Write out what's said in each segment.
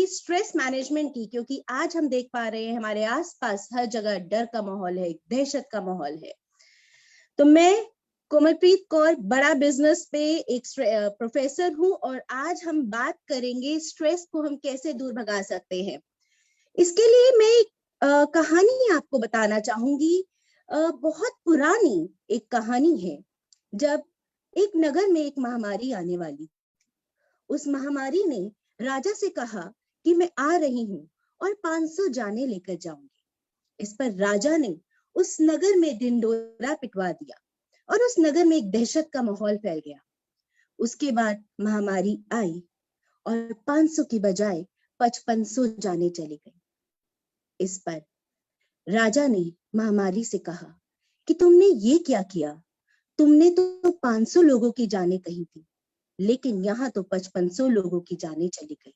थी stress management की, क्योंकि आज हम देख पा रहे हैं हमारे आसपास हर जगह डर का माहौल है, दहशत का माहौल है। तो मैं कोमलप्रीत कौर बड़ा बिजनेस पे एक प्रोफेसर हूं और आज हम बात करेंगे स्ट्रेस को हम कैसे दूर भगा सकते हैं। इसके लिए मैं एक कहानी आपको बताना चाहूंगी। बहुत पुरानी एक कहानी है। जब एक नगर में एक महामारी आने वाली, उस महामारी ने राजा से कहा कि मैं आ रही हूँ और 500 जाने लेकर जाऊंगी। इस पर राजा ने उस नगर में ढिंढोरा पिटवा दिया और उस नगर में एक दहशत का माहौल फैल गया। उसके बाद महामारी आई और 500 की बजाय 5500 जाने चली गई। इस पर राजा ने महामारी से कहा कि तुमने ये क्या किया? तुमने तो 500 लोगों की जाने कही थी, लेकिन यहाँ तो 5500 लोगों की जाने चली गई।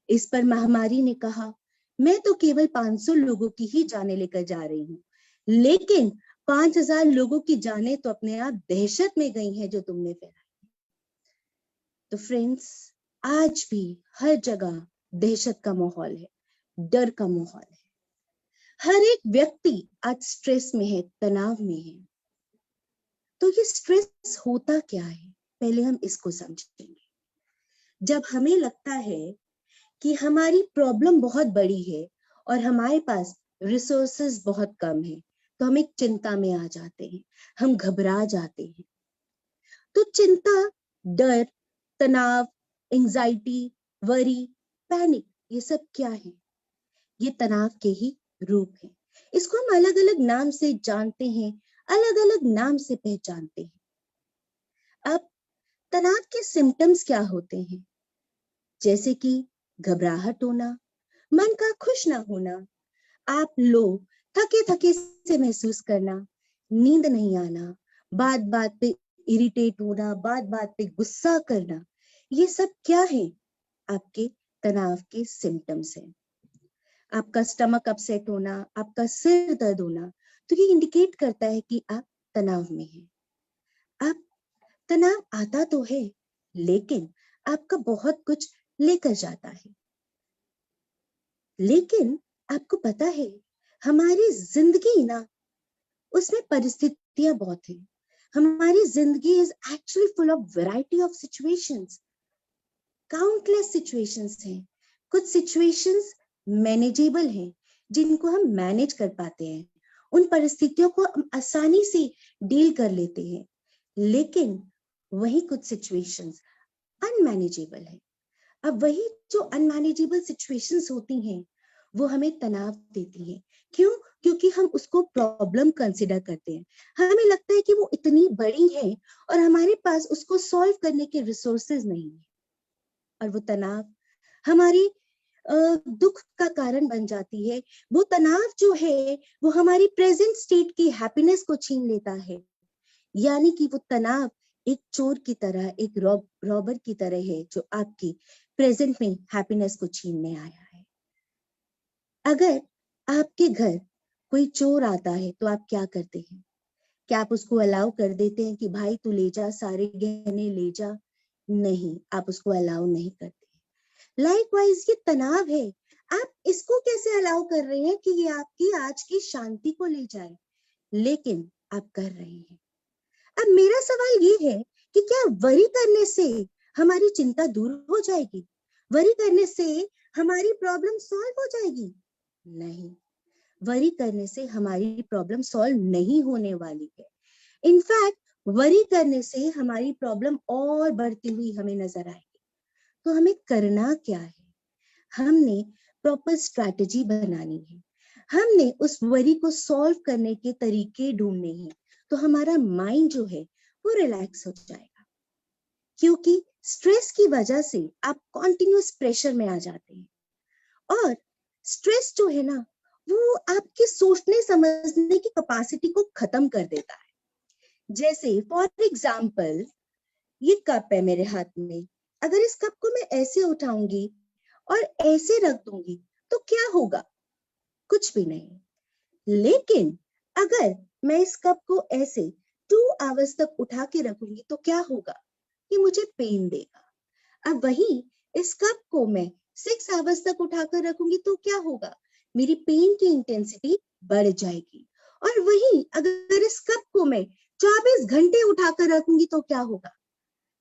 इस पर महामारी ने कहा, मैं तो केवल 500 लोगों की ही जाने लेकर जा रही हूँ, लेकिन 5000 लोगों की जाने तो अपने आप दहशत में गई हैं जो तुमने फैलाई। तो फ्रेंड्स, आज भी हर जगह दहशत का माहौल है, डर का माहौल है। हर एक व्यक्ति आज स्ट्रेस में है, तनाव में है। तो ये स्ट्रेस होता क्या है, पहले हम इसको समझेंगे। जब हमें लगता है कि हमारी प्रॉब्लम बहुत बड़ी है और हमारे पास रिसोर्सेज बहुत कम है, तो हम एक चिंता में आ जाते हैं, हम घबरा जाते हैं। तो चिंता, डर, तनाव, एंजाइटी, वरी, पैनिक, ये सब क्या है? ये तनाव के ही रूप है। इसको हम अलग अलग नाम से जानते हैं, अलग अलग नाम से पहचानते हैं। अब तनाव के सिम्टम्स क्या होते हैं? जैसे कि घबराहट होना, मन का खुश ना होना, आप लो थके थके से महसूस करना, नींद नहीं आना, बात बात पे इरिटेट होना, बात बात पे गुस्सा करना, ये सब क्या है? आपके तनाव के सिम्टम्स हैं। आपका स्टमक अपसेट होना, आपका सिर दर्द होना, तो ये इंडिकेट करता है कि आप तनाव में हैं। आप तनाव आता तो है, लेकिन आपका बहुत कुछ लेकर जाता है। लेकिन आपको पता है, हमारी जिंदगी ना, उसमें परिस्थितियां बहुत हैं। हमारी जिंदगी is actually full of variety of situations, countless situations हैं। कुछ सिचुएशंस मैनेजेबल हैं, जिनको हम मैनेज कर पाते हैं, उन परिस्थितियों को हम आसानी से डील कर लेते हैं। लेकिन वही कुछ सिचुएशंस अनमैनेजेबल है। अब वही जो अनमैनेजेबल सिचुएशंस होती हैं, वो हमें तनाव देती हैं। क्यों? क्योंकि हम उसको प्रॉब्लम कंसिडर करते हैं। हमें लगता है कि वो इतनी बड़ी है और हमारे पास उसको सॉल्व करने के रिसोर्सेज नहीं है, और वो तनाव हमारी दुख का कारण बन जाती है। वो तनाव जो है, वो हमारी प्रेजेंट स्टेट की हैप्पीनेस को छीन लेता है। यानी कि वो तनाव एक चोर की तरह, एक रॉबर की तरह है, जो आपकी प्रेजेंट में हैप्पीनेस को छीनने आया है। अगर आपके घर कोई चोर आता है, तो आप क्या करते हैं? क्या आप उसको अलाउ कर देते हैं कि भाई तू ले जा, सारे गहने ले जा? नहीं, आप उसको अलाउ नहीं करते। लाइकवाइज ये तनाव है, आप इसको कैसे अलाउ कर रहे हैं कि ये आपकी आज की शांति को ले जाए? लेकिन आप कर रहे हैं। अब मेरा सवाल ये है कि क्या वरी करने से हमारी चिंता दूर हो जाएगी? वरी करने से हमारी प्रॉब्लम सॉल्व हो जाएगी? नहीं, वरी करने से हमारी प्रॉब्लम सॉल्व नहीं होने वाली है। इनफैक्ट वरी करने से हमारी प्रॉब्लम और बढ़ती हुई हमें नजर आएगी। तो हमें करना क्या है? हमने प्रॉपर स्ट्रैटेजी बनानी है। हमने उस वरी को सॉल्व करने के तरीके ढूंढने हैं, तो हमारा माइंड जो है वो रिलैक्स हो जाएगा। क्योंकि स्ट्रेस की वजह से आप कॉन्टिन्यूस प्रेशर में आ जाते हैं, और स्ट्रेस जो है ना, वो आपके सोचने समझने की कैपेसिटी को खत्म कर देता है। जैसे फॉर एग्जाम्पल, ये कप है मेरे हाथ में, अगर इस कप को मैं ऐसे उठाऊंगी और ऐसे रख दूंगी तो क्या होगा? कुछ भी नहीं। लेकिन अगर मैं इस कप को ऐसे 2 आवर्स तक उठा के रखूंगी तो क्या होगा? कि मुझे पेन देगा। अब वही इस कप को मैं 6 आवर्स तक उठाकर रखूंगी तो क्या होगा, मेरी पेन की इंटेंसिटी बढ़ जाएगी। और वहीं अगर इस कप को मैं 24 घंटे उठाकर रखूंगी तो क्या होगा,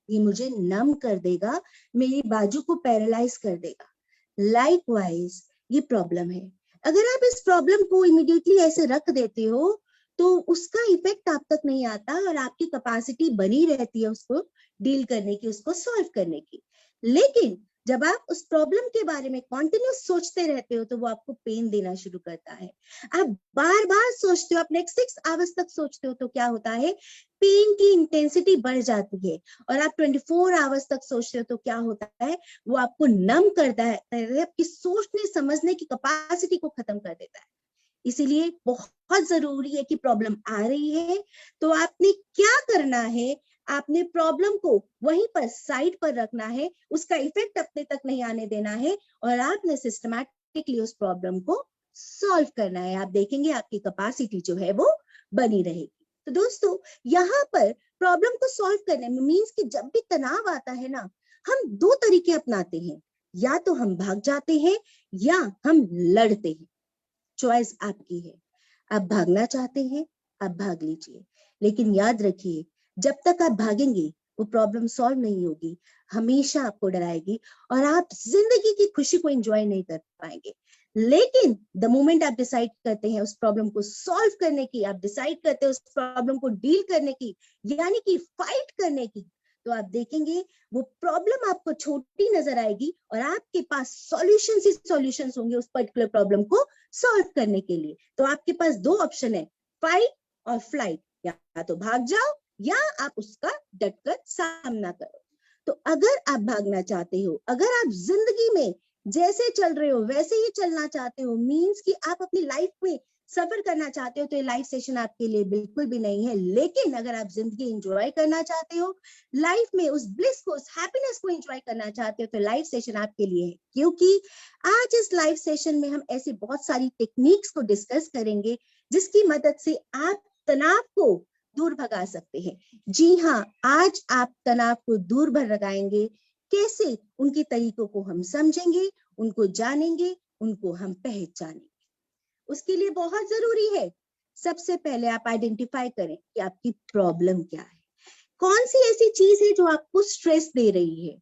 ये मुझे नम कर देगा, मेरी बाजू को पैरालाइज कर देगा। लाइकवाइज ये प्रॉब्लम है। अगर आप इस प्रॉब्लम को इमीडिएटली ऐसे रख देते हो तो उसका इफेक्ट आप तक नहीं आता और आपकी कैपेसिटी बनी रहती है उसको डील करने की, उसको सॉल्व करने की। लेकिन जब आप उस प्रॉब्लम के बारे में कॉन्टिन्यूस सोचते रहते हो तो वो आपको पेन देना शुरू करता है। आप बार बार सोचते हो, आप नेक्स्ट 6 आवर्स तक सोचते हो तो क्या होता है, पेन की इंटेंसिटी बढ़ जाती है। और आप 24 आवर्स तक सोचते हो तो क्या होता है, वो आपको नम करता है, आपकी सोचने समझने की कैपेसिटी को खत्म कर देता है। इसीलिए बहुत जरूरी है कि प्रॉब्लम आ रही है तो आपने क्या करना है, आपने प्रॉब्लम को वहीं पर साइड पर रखना है, उसका इफेक्ट अपने तक नहीं आने देना है और आपने सिस्टमैटिकली उस प्रॉब्लम को सॉल्व करना है। आप देखेंगे आपकी कैपेसिटी जो है वो बनी रहेगी। तो दोस्तों यहाँ पर प्रॉब्लम को सॉल्व करने में मीन्स कि जब भी तनाव आता है ना, हम दो तरीके अपनाते हैं, या तो हम भाग जाते हैं या हम लड़ते हैं। चॉइस आपकी है। आप भागना चाहते हैं, आप भाग लीजिए, लेकिन याद रखिए जब तक आप भागेंगे वो प्रॉब्लम सॉल्व नहीं होगी, हमेशा आपको डराएगी और आप जिंदगी की खुशी को एंजॉय नहीं कर पाएंगे। लेकिन द मोमेंट आप डिसाइड करते हैं उस प्रॉब्लम को सॉल्व करने की, आप डिसाइड करते हैं उस प्रॉब्लम को डील करने की, यानी कि फाइट करने की, तो आप देखेंगे वो प्रॉब्लम आपको छोटी नजर आएगी और आपके पास सॉल्यूशंस ही सॉल्यूशंस होंगे उस पर्टिकुलर प्रॉब्लम को सॉल्व करने के लिए। तो आपके पास दो ऑप्शन है, फाइट और फ्लाइट, या तो भाग जाओ या आप उसका डटकर सामना करो। तो अगर आप भागना चाहते हो, अगर आप जिंदगी में जैसे चल रहे हो वैसे ही चलना चाहते हो, मींस कि आप अपनी लाइफ में सफर करना चाहते हो, तो ये लाइफ सेशन आपके लिए बिल्कुल भी नहीं है। लेकिन अगर आप जिंदगी एंजॉय करना चाहते हो, लाइफ में उस ब्लिस को, उस हैप्पीनेस को एंजॉय करना चाहते हो, तो लाइफ सेशन आपके लिए है। क्योंकि आज इस लाइव सेशन में हम ऐसी बहुत सारी टेक्निक्स को डिस्कस करेंगे जिसकी मदद से आप तनाव को दूर भगा सकते हैं। जी हाँ, आज आप तनाव को दूर भगाएंगे। कैसे, उनके तरीकों को हम समझेंगे, उनको जानेंगे, उनको हम पहचानेंगे। उसके लिए बहुत जरूरी है, सबसे पहले आप आइडेंटिफाई करें कि आपकी प्रॉब्लम क्या है, कौन सी ऐसी चीज है जो आपको स्ट्रेस दे रही है।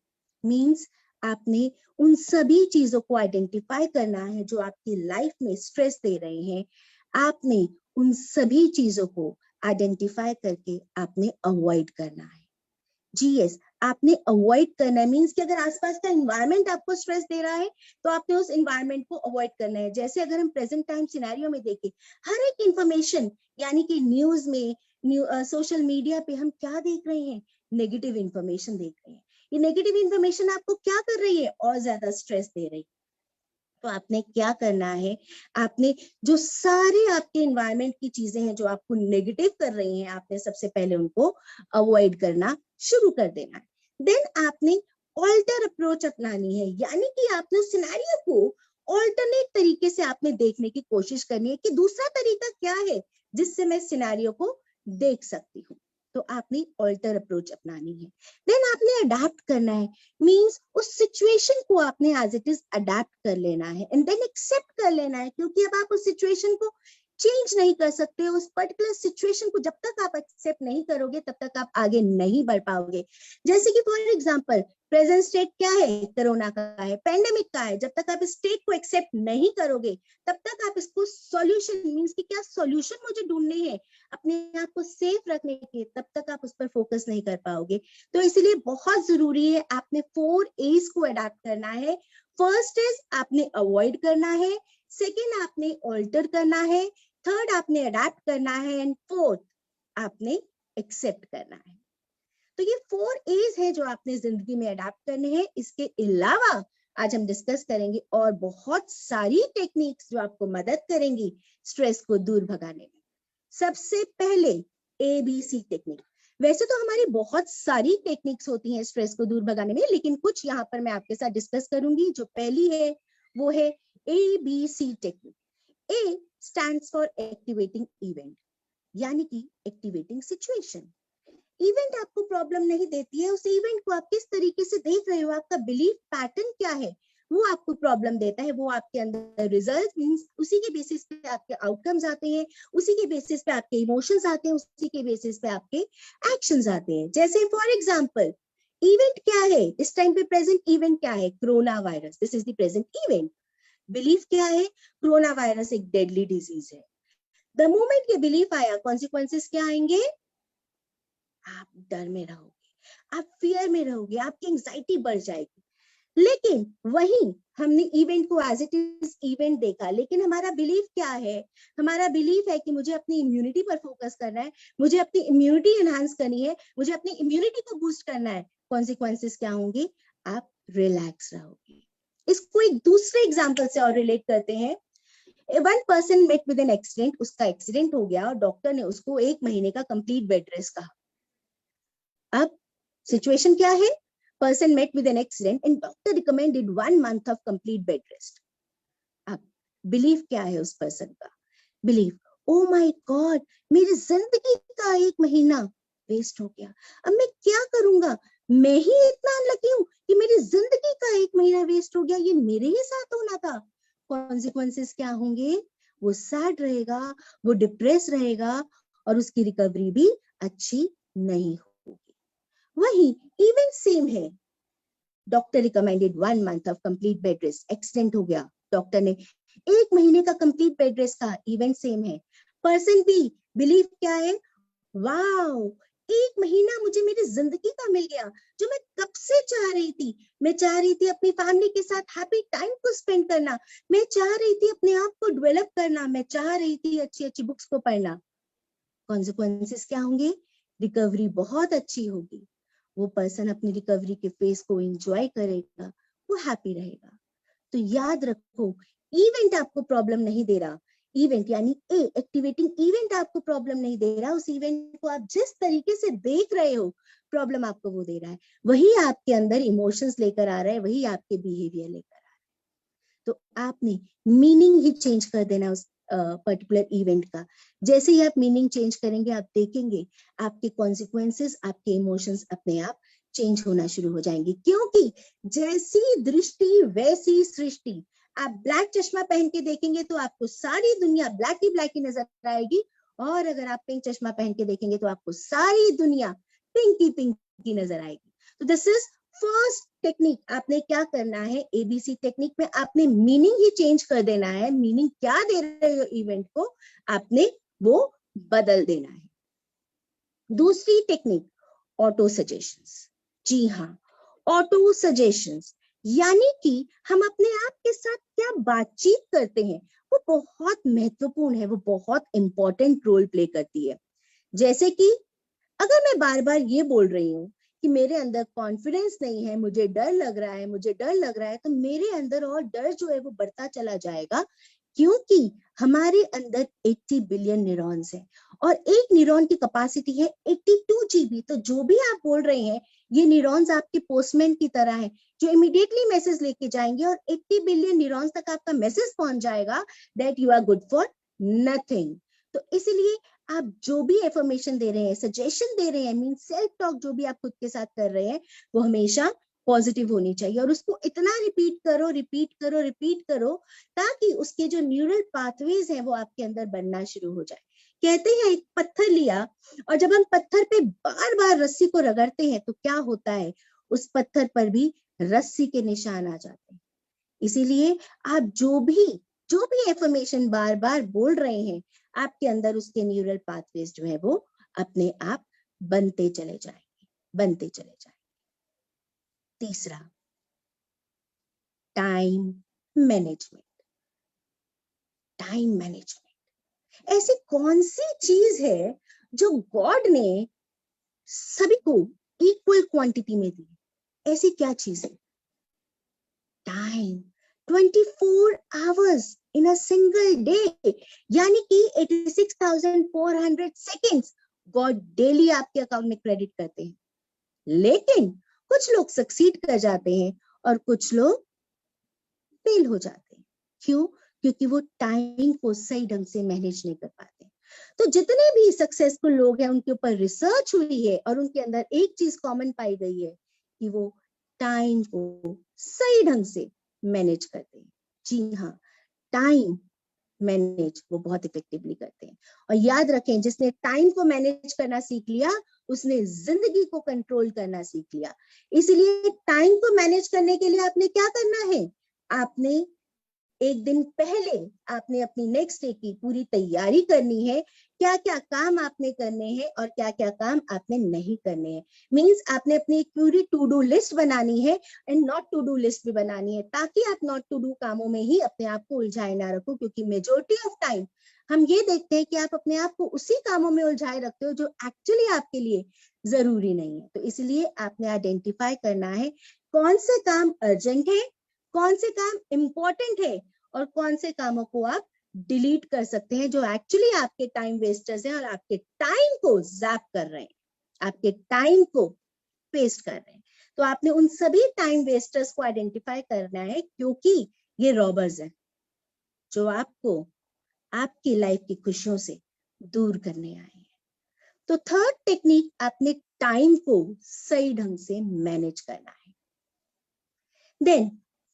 मींस आपने उन सभी चीजों को आइडेंटिफाई करना है जो आपकी लाइफ में स्ट्रेस दे रहे हैं। आपने उन सभी चीजों को आइडेंटिफाई करके आपने अवॉइड करना है। जी यस, आपने अवॉइड करना है, मीन्स कि अगर आसपास का एनवायरनमेंट आपको स्ट्रेस दे रहा है तो आपने उस एनवायरनमेंट को अवॉइड करना है। जैसे अगर हम प्रेजेंट टाइम सिनेरियो में देखें, हर एक इंफॉर्मेशन यानी कि न्यूज में, सोशल मीडिया पे हम क्या देख रहे हैं, नेगेटिव इंफॉर्मेशन देख रहे हैं। ये नेगेटिव इंफॉर्मेशन आपको क्या कर रही है, और ज्यादा स्ट्रेस दे रही है। तो आपने क्या करना है, आपने जो सारे आपके एनवायरनमेंट की चीजें हैं जो आपको नेगेटिव कर रही हैं, आपने सबसे पहले उनको अवॉइड करना शुरू कर देना है। देन आपने ऑल्टर अप्रोच अपनानी है, यानी कि आपने उस सिनेरियो को ऑल्टरनेट तरीके से आपने देखने की कोशिश करनी है कि दूसरा तरीका क्या है जिससे मैं सिनेरियो को देख सकती हूँ। तो आपने ऑल्टर अप्रोच अपनानी है। देन आपने अडेप्ट करना है, मींस उस सिचुएशन को आपने एज इट इज अडेप्ट कर लेना है एंड देन एक्सेप्ट कर लेना है। क्योंकि अब आप उस सिचुएशन को चेंज नहीं कर सकते, उस पर्टिकुलर सिचुएशन को जब तक आप एक्सेप्ट नहीं करोगे तब तक आप आगे नहीं बढ़ पाओगे। जैसे कि फॉर एग्जांपल प्रेजेंट स्टेट क्या है, कोरोना का है, पेंडेमिक का है। जब तक आप इस स्टेट को एक्सेप्ट नहीं करोगे तब तक आप इसको सॉल्यूशन, मींस कि क्या सॉल्यूशन मुझे ढूंढने हैं अपने आप को सेफ रखने के, तब तक आप उस पर फोकस नहीं कर पाओगे। तो इसलिए बहुत जरूरी है, आपने 4 A's को अडॉप्ट करना है। फर्स्ट इज आपने अवॉइड करना है, सेकेंड आपने ऑल्टर करना है, थर्ड आपने अडॉप्ट करना है एंड फोर्थ आपने एक्सेप्ट करना है। तो ये 4 A's है जो आपने जिंदगी में अडॉप्ट करने हैं। इसके अलावा आज हम डिस्कस करेंगे और बहुत सारी टेक्निक्स जो आपको मदद करेंगी स्ट्रेस को दूर भगाने में। सबसे पहले ABC टेक्निक। वैसे तो हमारी बहुत सारी टेक्निक्स होती हैं स्ट्रेस को दूर भगाने में, लेकिन कुछ यहाँ पर मैं आपके साथ डिस्कस करूंगी। जो पहली है वो है ABC technique. A stands for activating event, यानी कि एक्टिवेटिंग सिचुएशन। इवेंट आपको प्रॉब्लम नहीं देती है, उस इवेंट को आप किस तरीके से देख रहे हो, आपका बिलीफ पैटर्न क्या है, वो आपको प्रॉब्लम देता है, वो आपके अंदर रिजल्ट मींस उसी के बेसिस पे आपके आउटकम्स आते हैं, उसी के बेसिस पे आपके इमोशंस आते हैं, उसी के बेसिस पे आपके एक्शंस आते हैं। जैसे फॉर एग्जांपल इवेंट क्या है इस टाइम पे, प्रेजेंट इवेंट क्या है, corona virus, this is the present event. Belief क्या है, कोरोना वायरस एक डेडली डिजीज है। द मोमेंट ये बिलीफ आया, कॉन्सिक्वेंसेस क्या आएंगे, आप डर में रहोगे, आप फियर में रहोगे, आपकी एंजाइटी बढ़ जाएगी। लेकिन वहीं हमने इवेंट को एज इट इज इवेंट देखा, लेकिन हमारा बिलीफ क्या है, हमारा बिलीफ है कि मुझे अपनी इम्यूनिटी पर फोकस करना है, मुझे अपनी इम्यूनिटी एनहांस करनी है, मुझे अपनी इम्यूनिटी को बूस्ट करना है। कॉन्सिक्वेंसेस क्या होंगे, आप रिलैक्स रहोगे। इसको एक दूसरे एग्जाम्पल से और रिलेट करते हैं। One person met with an accident, उसका एक्सीडेंट हो गया और डॉक्टर ने उसको 1 महीने का कंप्लीट बेड रेस्ट कहा। अब सिचुएशन क्या है, person met with an accident and doctor recommended 1 month of complete bed rest. अब बिलीफ क्या है उस पर्सन का, बिलीफ ओ माय गॉड मेरी जिंदगी का 1 महीना वेस्ट हो गया, अब मैं क्या करूंगा, मैं ही इतना अनलकी हूं कि मेरी जिंदगी का 1 महीना वेस्ट हो गया, ये मेरे ही साथ होना था। कॉन्सिक्वेंसेस क्या होंगे, वो सैड रहेगा, वो डिप्रेस रहेगा और उसकी रिकवरी भी अच्छी नहीं होगी। वही इवेंट सेम है, doctor recommended 1 month of complete bed rest, accident हो गया, डॉक्टर ने 1 महीने का कंप्लीट बेड रेस्ट कहा, इवेंट सेम है। पर्सन भी बिलीव क्या है, वाओ 1 महीना मुझे मेरी जिंदगी का मिल गया, जो मैं कब से चाह रही थी। मैं चाह रही थी अपनी फैमिली के साथ हैप्पी टाइम को स्पेंड करना, मैं चाह रही थी अपने आप को डेवलप करना, मैं चाह रही थी अच्छी अच्छी बुक्स को पढ़ना। कॉन्सिक्वेंसेस क्या होंगे, रिकवरी बहुत अच्छी होगी, वो पर्सन अपनी रिकवरी के फेज को एंजॉय करेगा, वो हैप्पी रहेगा। तो याद रखो, इवेंट आपको प्रॉब्लम नहीं दे रहा, इवेंट यानी एक्टिवेटिंग इवेंट आपको प्रॉब्लम नहीं दे रहा, उस इवेंट को आप जिस तरीके से देख रहे हो प्रॉब्लम आपको वो दे रहा है, वही आपके अंदर इमोशंस लेकर आ रहा है, वही आपके बिहेवियर लेकर आ रहा है। तो आपने मीनिंग ही चेंज कर देना उस पर्टिकुलर इवेंट का। जैसे ही आप मीनिंग चेंज करेंगे, आप देखेंगे आपके कॉन्सिक्वेंसेस, आपके इमोशंस अपने आप चेंज होना शुरू हो जाएंगे, क्योंकि जैसी दृष्टि वैसी सृष्टि। आप ब्लैक चश्मा पहन के देखेंगे तो आपको सारी दुनिया ब्लैक ही नजर आएगी, और अगर आप पिंक चश्मा पहन के देखेंगे तो आपको सारी दुनिया पिंक ही नजर आएगी। तो दिस इज फर्स्ट टेक्निक। आपने क्या करना है, एबीसी टेक्निक में आपने मीनिंग ही चेंज कर देना है, मीनिंग क्या दे रहे हो इवेंट को, आपने वो बदल देना है। दूसरी टेक्निक, ऑटो सजेशंस। जी हाँ, ऑटो सजेशंस यानी कि हम अपने आप के साथ क्या बातचीत करते हैं, वो बहुत महत्वपूर्ण है, वो बहुत इंपॉर्टेंट रोल प्ले करती है। जैसे कि अगर मैं बार बार ये बोल रही हूँ कि मेरे अंदर कॉन्फिडेंस नहीं है, मुझे डर लग रहा है, मुझे डर लग रहा है, तो मेरे अंदर और डर जो है वो बढ़ता चला जाएगा, क्योंकि हमारे अंदर 80 बिलियन न्यूरॉन्स हैं और एक न्यूरॉन की कैपेसिटी है 82 जीबी। तो जो भी आप बोल रहे हैं, ये न्यूरॉन्स आपके पोस्टमैन की तरह है, जो इमीडिएटली मैसेज लेके जाएंगे और 80 बिलियन न्यूरॉन्स तक आपका मैसेज पहुंच जाएगा that you are good for nothing. तो इसलिए आप जो भी एफर्मेशन दे रहे हैं, सजेशन दे रहे हैं, मीन सेल्फ टॉक जो भी आप खुद के साथ कर रहे हैं, वो हमेशा पॉजिटिव होनी चाहिए, और उसको इतना रिपीट करो ताकि उसके जो न्यूरल पाथवेज हैं वो आपके अंदर बनना शुरू हो जाए। कहते हैं एक पत्थर लिया और जब हम पत्थर पे बार बार रस्सी को रगड़ते हैं तो क्या होता है, उस पत्थर पर भी रस्सी के निशान आ जाते हैं। इसीलिए आप जो भी एफर्मेशन बार बार बोल रहे हैं, आपके अंदर उसके न्यूरल पाथवेज जो है वो अपने आप बनते चले जाएंगे। तीसरा, टाइम मैनेजमेंट। ऐसी कौन सी चीज है जो गॉड ने सभी को इक्वल क्वांटिटी में दी, ऐसी क्या चीज है, time. 24 hours in a single day, यानी कि 86,400 seconds गॉड डेली आपके अकाउंट में क्रेडिट करते हैं। लेकिन कुछ लोग सक्सीड कर जाते हैं और कुछ लोग फेल हो जाते हैं। क्यों? क्योंकि वो टाइम को सही ढंग से मैनेज नहीं कर पाते। तो जितने भी सक्सेसफुल लोग हैं उनके ऊपर रिसर्च हुई है और उनके अंदर एक चीज कॉमन पाई गई है कि वो टाइम को सही ढंग से मैनेज करते हैं। जी हाँ, टाइम मैनेज वो बहुत इफेक्टिवली करते हैं। और याद रखें, जिसने टाइम को मैनेज करना सीख लिया उसने जिंदगी को कंट्रोल करना सीख लिया। इसलिए टाइम को मैनेज करने के लिए आपने क्या करना है, आपने एक दिन पहले आपने अपनी नेक्स्ट डे की पूरी तैयारी करनी है, क्या क्या काम आपने करने हैं और क्या क्या काम आपने नहीं करने हैं। मींस आपने अपनी एक पूरी टू डू लिस्ट बनानी है and not to do list भी बनानी है, ताकि आप नॉट टू डू कामों में ही अपने आप को उलझाए ना रखो। क्योंकि मेजोरिटी ऑफ टाइम हम ये देखते हैं कि आप अपने आप को उसी कामों में उलझाए रखते हो जो एक्चुअली आपके लिए जरूरी नहीं है। तो इसलिए आपने आइडेंटिफाई करना है कौन से काम अर्जेंट है, कौन से काम इंपॉर्टेंट है और कौन से कामों को आप डिलीट कर सकते हैं जो एक्चुअली आपके टाइम वेस्टर्स हैं और आपके टाइम को जैप कर रहे हैं, आपके टाइम को वेस्ट कर रहे हैं। तो आपने उन सभी टाइम वेस्टर्स को आइडेंटिफाई करना है, क्योंकि ये रॉबर्स हैं जो आपको आपकी लाइफ की खुशियों से दूर करने आए हैं। तो थर्ड टेक्निक, आपने टाइम को सही ढंग से मैनेज करना है। देन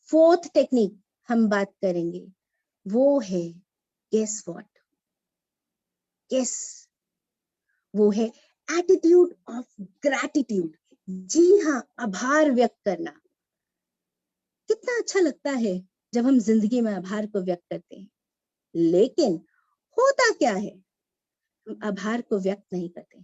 फोर्थ टेक्निक हम बात करेंगे, वो है गेस व्हाट, गेस, वो है एटीट्यूड ऑफ ग्रैटिट्यूड। जी हाँ, आभार व्यक्त करना। कितना अच्छा लगता है जब हम जिंदगी में आभार को व्यक्त करते हैं, लेकिन होता क्या है, हम आभार को व्यक्त नहीं करते।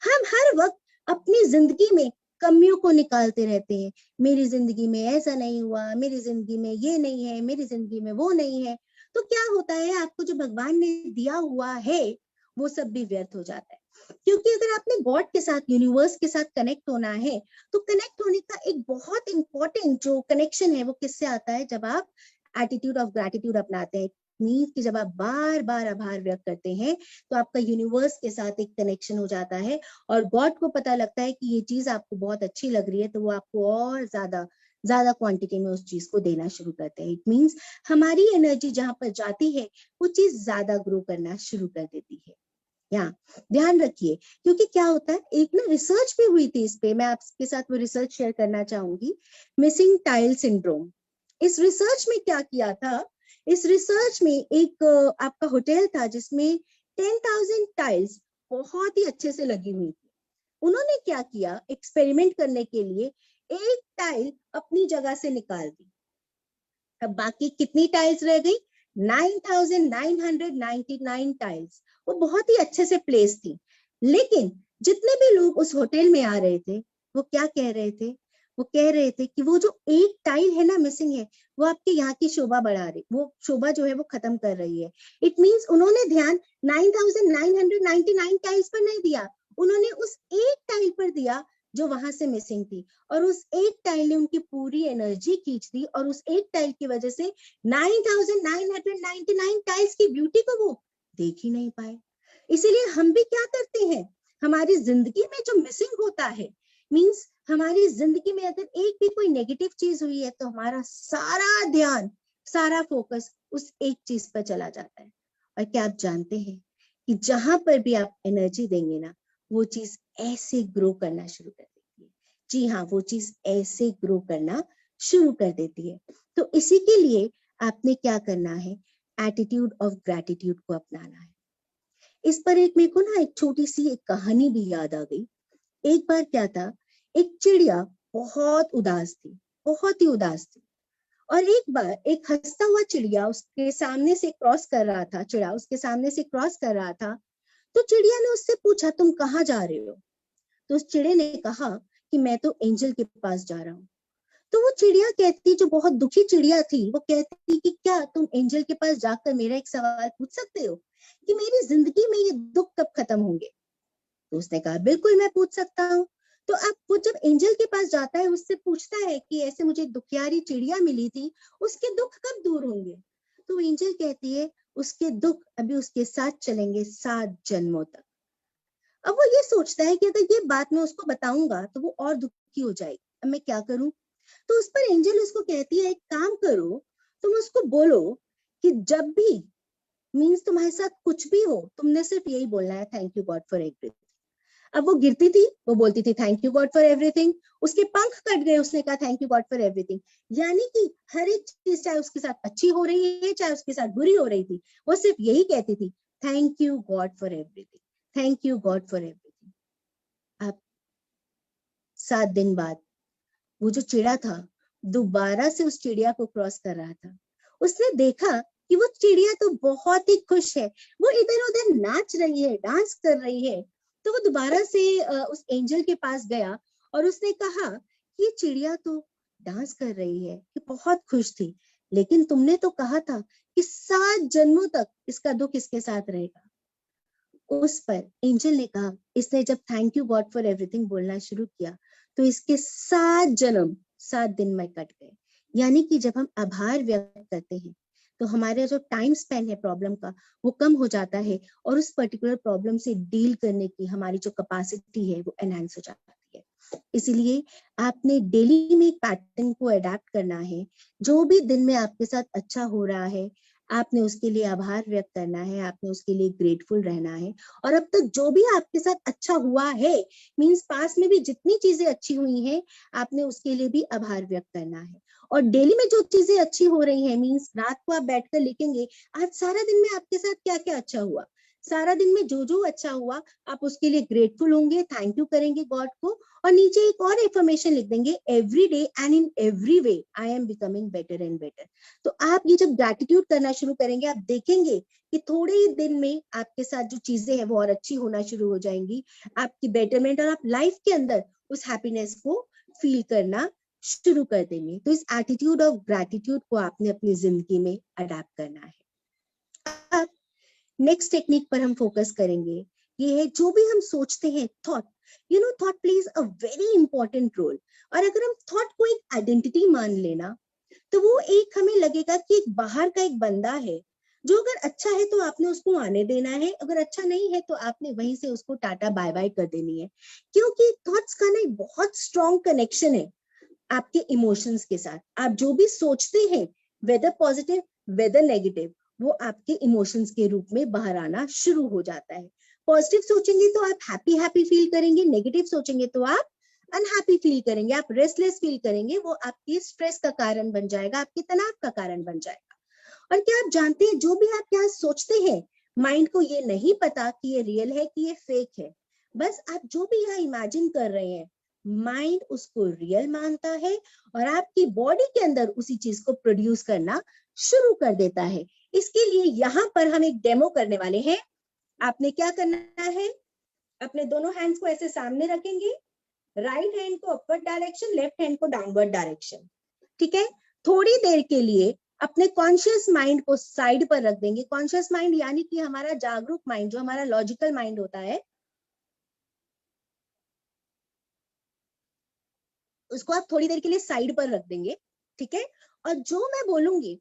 हम हर वक्त अपनी जिंदगी में कमियों को निकालते रहते हैं। मेरी जिंदगी में ऐसा नहीं हुआ, मेरी जिंदगी में ये नहीं है, मेरी जिंदगी में वो नहीं है। तो क्या होता है, आपको जो भगवान ने दिया हुआ है वो सब भी व्यर्थ हो जाता है। क्योंकि अगर आपने गॉड के साथ, यूनिवर्स के साथ कनेक्ट होना है, तो कनेक्ट होने का एक बहुत इंपॉर्टेंट जो कनेक्शन है वो किससे आता है, जब आप एटीट्यूड ऑफ ग्रैटिट्यूड अपनाते हैं। मीन्स कि जब आप बार बार आभार व्यक्त करते हैं तो आपका यूनिवर्स के साथ एक कनेक्शन हो जाता है और गॉड को पता लगता है कि ये चीज आपको बहुत अच्छी लग रही है, तो वो आपको और ज्यादा ज्यादा क्वांटिटी में उस चीज को देना शुरू करते हैं। इट मीन्स हमारी एनर्जी जहां पर जाती है वो चीज ज्यादा ग्रो करना शुरू कर देती है। यहाँ ध्यान रखिए, क्योंकि क्या होता है, एक ना रिसर्च भी हुई थी इस पे, मैं आपके साथ वो रिसर्च शेयर करना चाहूंगी, मिसिंग टाइल सिंड्रोम। इस रिसर्च में क्या किया था, इस रिसर्च में एक आपका होटल था जिसमें 10,000 टाइल्स बहुत ही अच्छे से लगी हुई थी। उन्होंने क्या किया, एक्सपेरिमेंट करने के लिए एक टाइल अपनी जगह से निकाल दी। अब बाकी कितनी टाइल्स रह गई, 9,999 टाइल्स। वो बहुत ही अच्छे से प्लेस थी। लेकिन जितने भी लोग उस होटल में आ रहे थे वो क्या कह रहे थे, वो कह रहे थे कि वो जो एक टाइल है ना मिसिंग है, वो आपके यहाँ की शोभा बढ़ा रही, वो शोभा जो है वो खत्म कर रही है। इट मींस उन्होंने ध्यान 9,999 टाइल्स पर नहीं दिया, उन्होंने उस एक टाइल पर दिया जो वहां से मिसिंग थी। और उस एक टाइल ने उनकी पूरी एनर्जी खींच दी और उस एक टाइल की वजह से 9,999 टाइल्स की ब्यूटी को वो देख ही नहीं पाए। इसीलिए हम भी क्या करते हैं, हमारी जिंदगी में जो मिसिंग होता है, मींस हमारी जिंदगी में अगर एक भी कोई नेगेटिव चीज हुई है तो हमारा सारा ध्यान, सारा फोकस उस एक चीज पर चला जाता है। और क्या आप जानते हैं कि जहां पर भी आप एनर्जी देंगे ना, वो चीज ऐसे ग्रो करना शुरू कर देती है। जी हाँ, वो चीज ऐसे ग्रो करना शुरू कर देती है। तो इसी के लिए आपने क्या करना है, एटीट्यूड ऑफ ग्रैटिट्यूड को अपनाना है। इस पर एक मेरे को ना एक छोटी सी एक कहानी भी याद आ गई। एक बार क्या था, एक चिड़िया बहुत उदास थी, बहुत ही उदास थी। और एक बार एक हंसता हुआ चिड़िया उसके सामने से क्रॉस कर रहा था, चिड़ा उसके सामने से क्रॉस कर रहा था। तो चिड़िया ने उससे पूछा, तुम कहाँ जा रहे हो? तो उस चिड़े ने कहा कि मैं तो एंजल के पास जा रहा हूँ। तो वो चिड़िया कहती, जो बहुत दुखी चिड़िया थी, वो कहती कि क्या तुम एंजल के पास जाकर मेरा एक सवाल पूछ सकते हो कि मेरी जिंदगी में ये दुख कब खत्म होंगे? तो उसने कहा, बिल्कुल मैं पूछ सकता हूँ। तो अब वो जब एंजल के पास जाता है, उससे पूछता है कि ऐसे मुझे दुखियारी चिड़िया मिली थी, उसके दुख कब दूर होंगे? तो एंजल कहती है, उसके दुख अभी उसके साथ चलेंगे 7 जन्मों तक। अब वो ये सोचता है कि अगर ये बात मैं उसको बताऊंगा तो वो और दुखी हो जाएगी, अब मैं क्या करूं? तो उस पर एंजल उसको कहती है, एक काम करो, तुम उसको बोलो कि जब भी, मीन्स तुम्हारे साथ कुछ भी हो, तुमने सिर्फ यही बोलना है, thank you God for everything. अब वो गिरती थी, वो बोलती थी thank you God for everything, उसके पंख कट गए, उसने कहा thank you God for everything. यानी कि हर एक चीज चाहे उसके साथ अच्छी हो रही है चाहे उसके साथ बुरी हो रही थी, वो सिर्फ यही कहती थी thank you God for everything, thank you God for everything. अब 7 दिन बाद वो जो चिड़ा था दोबारा से उस चिड़िया को क्रॉस कर रहा था। उसने देखा कि वो चिड़िया तो बहुत ही खुश है, वो इधर उधर नाच रही है, डांस कर रही है। तो वो दोबारा से उस एंजल के पास गया और उसने कहा कि ये चिड़िया तो डांस कर रही है, ये बहुत खुश थी, लेकिन तुमने तो कहा था कि 7 जन्मों तक इसका दुख इसके साथ रहेगा। उस पर एंजल ने कहा, इसने जब thank you God for everything बोलना शुरू किया तो इसके 7 जन्म 7 दिन में कट गए। यानी कि जब हम आभार व्यक्त करते हैं तो हमारा जो टाइम स्पेन है प्रॉब्लम का वो कम हो जाता है और उस पर्टिकुलर प्रॉब्लम से डील करने की हमारी जो कैपेसिटी है वो एनहांस हो जाती है। इसीलिए आपने डेली में एक पैटर्न को अडैप्ट करना है। जो भी दिन में आपके साथ अच्छा हो रहा है आपने उसके लिए आभार व्यक्त करना है, आपने उसके लिए ग्रेटफुल रहना है। और अब तक जो भी आपके साथ अच्छा हुआ है, मींस पास में भी जितनी चीजें अच्छी हुई हैं, आपने उसके लिए भी आभार व्यक्त करना है। और डेली में जो चीजें अच्छी हो रही हैं, मींस रात को आप बैठकर लिखेंगे आज सारा दिन में आपके साथ क्या क्या अच्छा हुआ, सारा दिन में जो जो अच्छा हुआ आप उसके लिए ग्रेटफुल होंगे, थैंक यू करेंगे गॉड को। और नीचे एक और इन्फॉर्मेशन लिख देंगे, every day and in every way I am becoming better and better. तो आप ये जब ग्रैटिट्यूड करना शुरू करेंगे आप देखेंगे कि थोड़े ही दिन में आपके साथ जो चीजें हैं वो और अच्छी होना शुरू हो जाएंगी, आपकी बेटरमेंट, और आप लाइफ के अंदर उस हैप्पीनेस को फील करना शुरू कर देंगे। तो इस एटीट्यूड ऑफ ग्रैटिट्यूड को आपने अपनी जिंदगी में अडैप्ट करना है। अब नेक्स्ट टेक्निक पर हम फोकस करेंगे, ये है जो भी हम सोचते हैं, thought. You know thought plays a very important role. और अगर हम थॉट को एक आइडेंटिटी मान लेना तो वो एक हमें लगेगा कि एक बाहर का एक बंदा है जो अगर अच्छा है तो आपने उसको आने देना है, अगर अच्छा नहीं है तो आपने वहीं से उसको टाटा बाय बाय कर देनी है। क्योंकि थॉट्स का ना एक बहुत स्ट्रॉन्ग कनेक्शन है आपके इमोशंस के साथ। आप जो भी सोचते हैं, वेदर पॉजिटिव वेदर नेगेटिव, वो आपके इमोशंस के रूप में बाहर आना शुरू हो जाता है। पॉजिटिव सोचेंगे तो आप हैप्पी हैप्पी फील करेंगे, नेगेटिव सोचेंगे तो आप अनहैप्पी फील करेंगे, आप रेस्टलेस फील करेंगे, वो आपकी स्ट्रेस का कारण बन जाएगा, आपके तनाव का कारण बन जाएगा। और क्या आप जानते हैं जो भी आप यहाँ सोचते हैं, माइंड को ये नहीं पता कि ये रियल है कि ये फेक है। बस आप जो भी यहाँ इमेजिन कर रहे हैं माइंड उसको रियल मानता है और आपकी बॉडी के अंदर उसी चीज को प्रोड्यूस करना शुरू कर देता है। इसके लिए यहाँ पर हम एक डेमो करने वाले हैं। आपने क्या करना है, अपने दोनों हैंड्स को ऐसे सामने रखेंगे, राइट हैंड को अपवर्ड डायरेक्शन, लेफ्ट हैंड को डाउनवर्ड डायरेक्शन। ठीक है, थोड़ी देर के लिए अपने कॉन्शियस माइंड को साइड पर रख देंगे। कॉन्शियस माइंड यानी कि हमारा जागरूक माइंड, जो हमारा लॉजिकल माइंड होता है, उसको आप थोड़ी देर के लिए साइड पर रख देंगे। ठीक है, और जो मैं बोलूंगी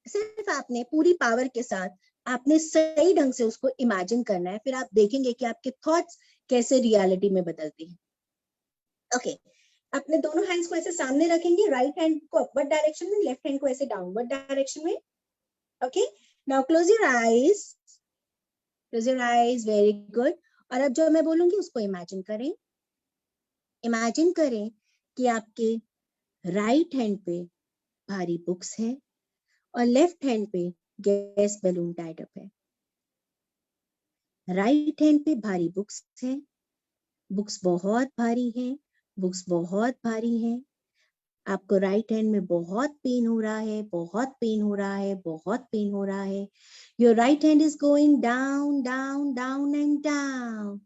सिर्फ आपने पूरी पावर के साथ आपने सही ढंग से उसको इमेजिन करना है, फिर आप देखेंगे कि आपके थॉट्स कैसे रियलिटी में बदलते हैं। ओके, अपने दोनों हैंड्स को ऐसे सामने रखेंगे, राइट हैंड को अपवर्ड डायरेक्शन में, लेफ्ट हैंड को ऐसे डाउनवर्ड डायरेक्शन में। Okay, now close your eyes, close your eyes, very good. और अब जो मैं बोलूंगी उसको इमेजिन करें। इमेजिन करें कि आपके राइट हैंड पे भारी बुक्स है और लेफ्ट हैंड पे गैस बैलून टाइड अप है। राइट हैंड पे भारी बुक्स है, बुक्स बहुत भारी हैं, बुक्स बहुत भारी हैं। आपको राइट हैंड में बहुत पेन हो रहा है, बहुत पेन हो रहा है, बहुत पेन हो रहा है। Your right hand is going down down down and down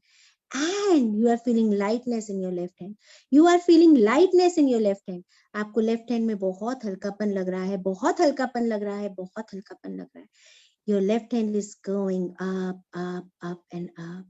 and you are feeling lightness in your left hand. You are feeling lightness in your left hand. आपको लेफ्ट हैंड में बहुत हल्कापन लग रहा है, बहुत हल्कापन लग रहा है, बहुत हल्कापन लग रहा है। Your left hand is going up, up, up and up.